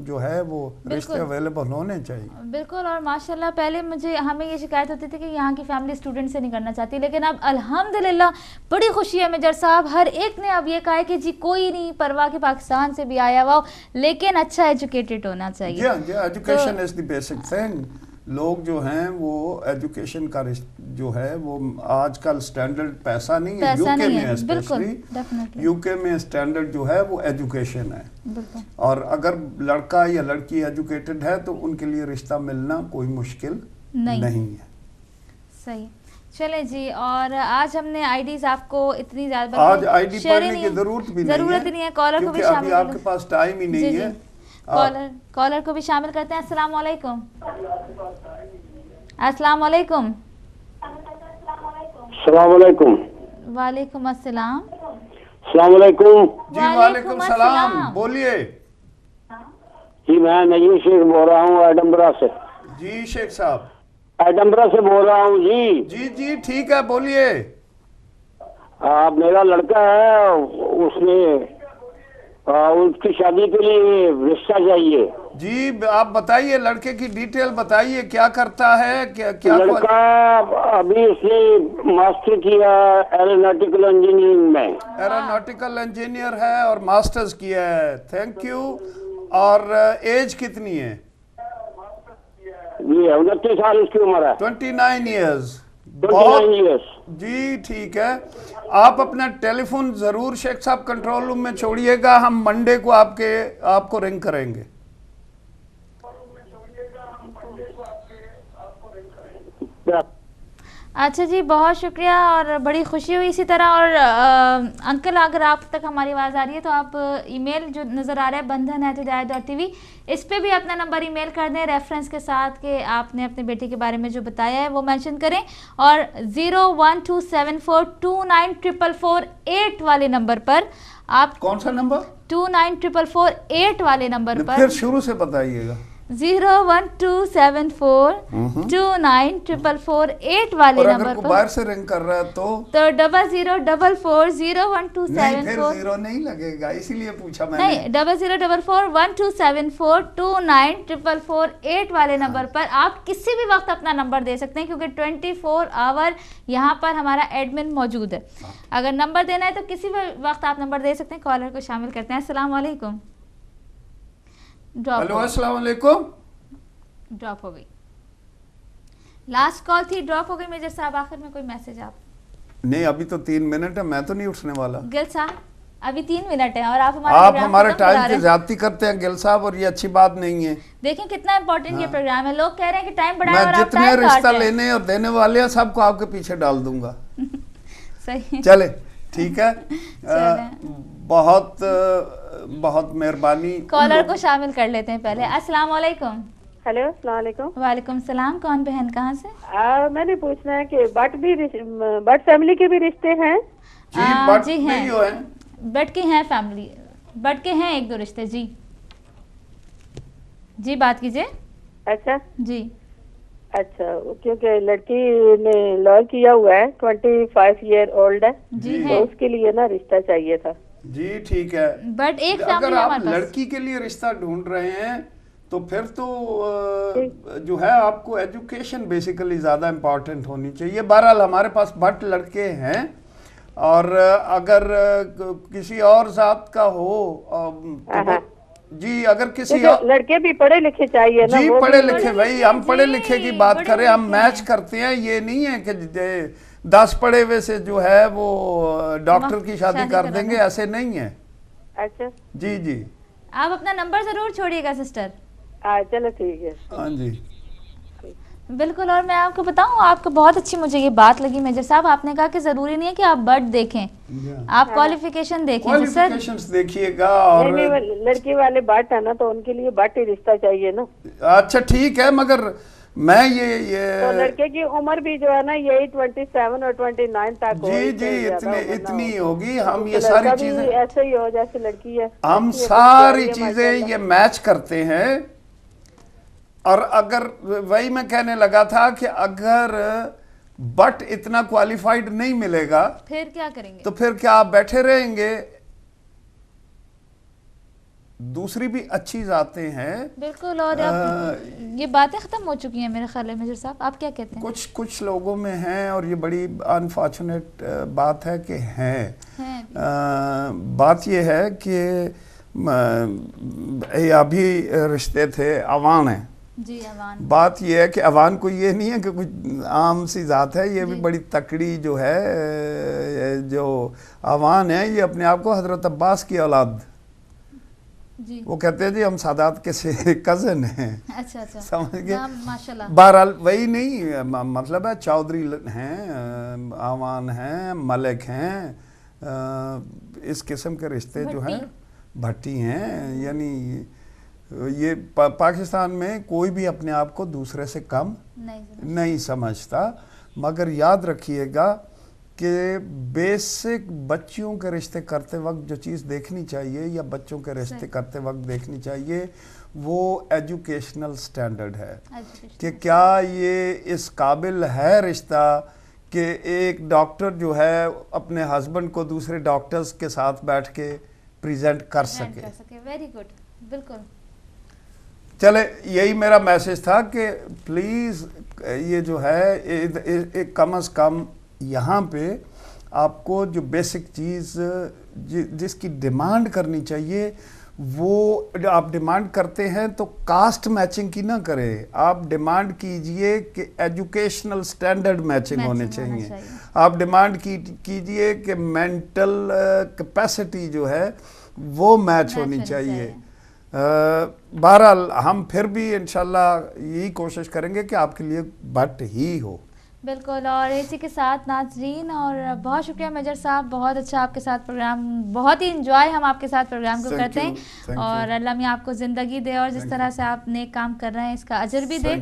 जो है वो रिश्ते अवेलेबल होने चाहिए। बिल्कुल। और माशाल्लाह पहले हमें ये शिकायत होती थी कि यहाँ की फैमिली स्टूडेंट से नहीं करना चाहती, लेकिन अब अल्हम्दुलिल्लाह बड़ी खुशी है मेजर साहब, हर एक ने अब ये कहा है कि जी कोई नहीं परवाह कि पाकिस्तान से भी आया हुआ, लेकिन अच्छा एजुकेटेड होना चाहिए। Education is the basic thing. लोग जो हैं वो एजुकेशन का जो है वो आजकल स्टैंडर्ड पैसा नहीं है, यूके में स्पेशली यूके में स्टैंडर्ड जो है वो एजुकेशन है। और अगर लड़का या लड़की एजुकेटेड है तो उनके लिए रिश्ता मिलना कोई मुश्किल नहीं है। सही, चले जी। और आज हमने आईडीज आपको इतनी ज्यादा आज आईडी पढ़ने की जरूरत भी नहीं है, कॉलर को भी शामिल, आपके पास टाइम ही नहीं है। कॉलर को भी शामिल करते हैं। अस्सलाम वालेकुम। अस्सलाम वालेकुम। अस्सलाम वालेकुम। वालेकुम अस्सलाम। अस्सलाम वालेकुम। जी वालेकुम सलाम, बोलिए। जी मैं नईम शेख बोल रहा हूँ एडनबरा से। जी शेख साहब, एडनबरा से बोल रहा हूँ जी। जी ठीक है, बोलिए। मेरा लड़का है, उसने उसकी शादी के लिए रिश्ता चाहिए। जी आप बताइए, लड़के की डिटेल बताइए, क्या करता है, क्या लड़का अभी उसने मास्टर किया एरोनॉटिकल इंजीनियरिंग में। एरोनॉटिकल इंजीनियर है और मास्टर्स किया है, थैंक यू। और एज कितनी है? जी 29 साल उसकी उम्र है। 29 ईयर्स। जी ठीक है, आप अपना टेलीफोन जरूर शेख साहब कंट्रोल रूम में छोड़िएगा, हम मंडे को आपको रिंग करेंगे। अच्छा जी, बहुत शुक्रिया और बड़ी खुशी हुई इसी तरह। और अंकल अगर आप तक हमारी आवाज़ आ रही है तो आप ईमेल जो नज़र आ रहा है bandhan@hidayat.tv, इस पे भी अपना नंबर ईमेल कर दें रेफरेंस के साथ कि आपने अपने बेटे के बारे में जो बताया है वो मेंशन करें। और 01274294448 वाले नंबर पर आप, कौन सा नंबर? 294448 वाले नंबर पर, फिर शुरू से बताइएगा। 01274294448 वाले नंबर पर। बाहर से रिंग कर रहा है तो 0044012740। जीरो नहीं लगेगा, इसीलिए पूछा मैंने। नहीं, 00441274294448 वाले नंबर पर आप किसी भी वक्त अपना नंबर दे सकते हैं, क्योंकि 24 आवर यहाँ पर हमारा एडमिन मौजूद है। अगर नंबर देना है तो किसी भी वक्त आप नंबर दे सकते हैं। कॉलर को शामिल करते हैं। अस्सलाम वालेकुम। हेलो अस्सलाम वालेकुम। ड्रॉप हो गई, लास्ट कॉल थी, ड्रॉप हो गई। मेजर साहब आखिर में कोई मैसेज आप? नहीं, अभी तो 3 मिनट है, मैं तो नहीं उठने वाला। गिल साहब अभी 3 मिनट है और आप हमारे टाइम की ज्यादती करते हैं गिल साहब, और ये अच्छी बात नहीं है। देखें कितना इंपॉर्टेंट ये प्रोग्राम है, लोग कह रहे हैं कि टाइम बढ़ाएं और आप जितने रिश्ता लेने और देने वाले हैं सबको आपके पीछे डाल दूंगा। सही, चले ठीक है। बहुत मेहरबानी। कॉलर को शामिल कर लेते हैं पहले। अस्सलाम वालेकुम। हेलो अस्सलाम वालेकुम। वालेकुम सलाम। कौन बहन कहाँ से? मैंने पूछना है कि बट फैमिली के भी रिश्ते हैं? जी हैं, बट के हैं फैमिली, बट के हैं 1-2 रिश्ते। जी बात कीजिए। अच्छा जी, अच्छा, क्योंकि लड़की ने लॉ किया हुआ है, 25 ईयर ओल्ड है जी, तो उसके लिए ना रिश्ता चाहिए था। जी ठीक है, बट एक अगर आप लड़की के लिए रिश्ता ढूंढ रहे हैं तो फिर तो जो है आपको एजुकेशन बेसिकली ज़्यादा इम्पोर्टेंट होनी चाहिए। बहरहाल हमारे पास बट लड़के हैं, और अगर किसी और ज़ात का हो जी अगर किसी लड़के भी पढ़े लिखे चाहिए ना, जी पढ़े लिखे, भाई हम पढ़े लिखे की बात करें, हम मैच करते हैं, ये नहीं है कि 10 पढ़े हुए से जो है वो डॉक्टर की शादी कर देंगे, ऐसे नहीं है। अच्छा जी जी, आप अपना नंबर जरूर छोड़िएगा सिस्टर। चलो ठीक है। हाँ जी बिल्कुल। और मैं आपको बताऊं, आपको बहुत अच्छी मुझे ये बात लगी मेजर साहब, आपने कहा कि जरूरी नहीं है कि आप बर्थ देखें, आप क्वालिफिकेशन देखें। क्वालिफिकेशंस देखिएगा। और लड़की वाले बट है ना, तो उनके लिए बट ही रिश्ता चाहिए ना। अच्छा ठीक है, मगर मैं ये तो लड़के की उम्र भी जो है ना यही 27 और 29 तक हो। जी इतनी होगी। हम ये सारी चीजें ऐसे ही हो जैसे लड़की है, हम सारी चीजें ये मैच करते हैं। और अगर वही मैं कहने लगा था कि अगर बट इतना क्वालिफाइड नहीं मिलेगा फिर क्या करेंगे? तो फिर क्या आप बैठे रहेंगे? दूसरी भी अच्छी जाते हैं। बिल्कुल। और ये बातें खत्म हो चुकी हैं मेरे ख्याल में मेजर साहब, आप क्या कहते हैं? कुछ लोगों में हैं, और ये बड़ी अनफॉर्चुनेट बात है कि हैं। बात ये है कि अभी रिश्ते थे, अवान है जी, अवान। बात ये है कि अवान को ये नहीं है कि कुछ आम सी जात है, ये भी बड़ी तकड़ी जो है, जो अवान है ये अपने आप को हजरत अब्बास की औलाद जी। वो कहते हैं जी हम सादात के से कज़न हैं। अच्छा अच्छा, समझ गए? माशाल्लाह। बहरहाल वही नहीं मतलब है, चौधरी हैं, आवान हैं, मलिक हैं, इस किस्म के रिश्ते जो हैं भट्टी हैं। यानी ये पाकिस्तान में कोई भी अपने आप को दूसरे से कम नहीं समझता। मगर याद रखिएगा कि बेसिक बच्चियों के रिश्ते करते वक्त जो चीज़ देखनी चाहिए, या बच्चों के रिश्ते करते वक्त देखनी चाहिए, वो एजुकेशनल स्टैंडर्ड है कि क्या ये इस काबिल है रिश्ता कि एक डॉक्टर जो है अपने हस्बैंड को दूसरे डॉक्टर्स के साथ बैठ के प्रेजेंट कर सके। वेरी गुड, बिल्कुल। चले, यही मेरा मैसेज था कि प्लीज़ ये जो है कम से कम यहाँ पे आपको जो बेसिक चीज़ जिसकी डिमांड करनी चाहिए, वो आप डिमांड करते हैं तो कास्ट मैचिंग की ना करें, आप डिमांड कीजिए कि एजुकेशनल स्टैंडर्ड मैचिंग होने चाहिए। आप डिमांड कीजिए कि मेंटल कैपेसिटी जो है वो मैच होनी चाहिए। बहरहाल हम फिर भी इंशाल्लाह यही कोशिश करेंगे कि आपके लिए बट ही हो। बिल्कुल। और इसी के साथ नाज़रीन, और बहुत शुक्रिया मेजर साहब, बहुत अच्छा आपके साथ प्रोग्राम, बहुत ही इंजॉय हम आपके साथ प्रोग्राम को करते हैं। और अल्लाह मियां आपको ज़िंदगी दे, और जिस तरह से आप नेक काम कर रहे हैं इसका अजर भी दे।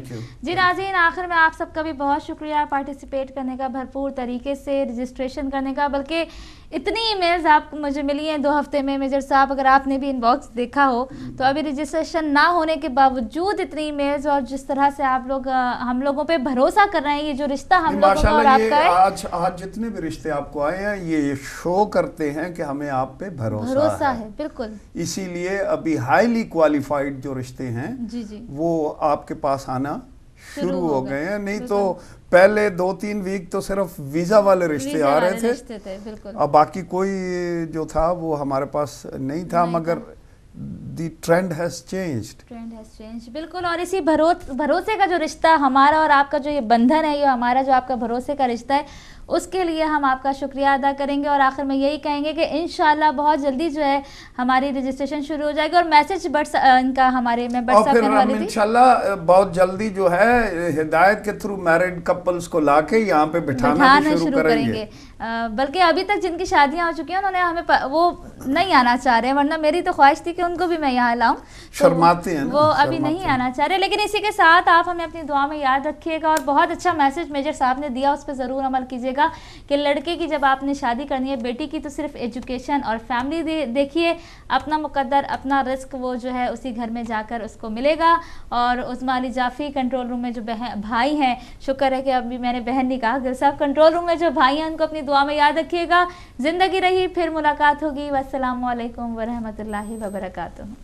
जी नाज़रीन, आखिर में आप सबका भी बहुत शुक्रिया पार्टिसिपेट करने का, भरपूर तरीके से रजिस्ट्रेशन करने का। बल्कि इतनी ईमेल्स आप मुझे मिली हैं 2 हफ्ते में मेजर साहब, अगर आपने भी इनबॉक्स देखा हो तो अभी रजिस्ट्रेशन ना होने के बावजूद इतनी ईमेल्स, और जिस तरह से आप लोग हम लोगों पे भरोसा कर रहे हैं, ये जो रिश्ता हम लोगों का और आपका है, आज जितने भी रिश्ते आपको आए हैं ये शो करते हैं कि हमें आप पे भरोसा है। बिल्कुल। इसीलिए अभी हाईली क्वालिफाइड जो रिश्ते हैं जी वो आपके पास आना शुरू हो गए हैं। नहीं तो पहले 2-3 वीक तो सिर्फ वीजा वाले रिश्ते आ रहे थे, अब बाकी कोई जो था वो हमारे पास नहीं था। मगर द ट्रेंड हैज चेंज्ड। बिल्कुल। और इसी भरोसे का जो रिश्ता हमारा और आपका जो ये बंधन है, ये हमारा जो आपका भरोसे का रिश्ता है, उसके लिए हम आपका शुक्रिया अदा करेंगे। और आखिर में यही कहेंगे कि इंशाल्लाह बहुत जल्दी जो है हमारी रजिस्ट्रेशन शुरू हो जाएगी। और मैसेज इनका हमारे में व्हाट्सएप करने वाली थी, इंशाल्लाह बहुत जल्दी जो है हिदायत के थ्रू मैरिड कपल्स को लाके यहाँ पे बिठाना शुरू करेंगे। बल्कि अभी तक जिनकी शादियां हो चुकी हैं उन्होंने हमें वो नहीं आना चाह रहे हैं, वरना मेरी तो ख्वाहिश थी कि उनको भी मैं यहाँ लाऊं, शर्माते हैं वो अभी नहीं आना चाह रहे। लेकिन इसी के साथ आप हमें अपनी दुआ में याद रखिएगा। और बहुत अच्छा मैसेज मेजर साहब ने दिया, उस पर ज़रूर अमल कीजिएगा कि लड़के की जब आपने शादी करनी है, बेटी की तो सिर्फ एजुकेशन और फैमिली देखिए, अपना मुकद्दर अपना रिस्क वो जो है उसी घर में जाकर उसको मिलेगा। और उस्मा अली जाफी कंट्रोल रूम में जो भाई हैं, शुक्र है कि अभी मैंने बहन नहीं कहा, गिल साहब कंट्रोल रूम में जो भाई हैं उनको अपनी दुआ में याद रखिएगा। ज़िंदगी रही, फिर मुलाकात होगी। वस्सलामु अलैकुम वरहमतुल्लाहि वबरकातुहू।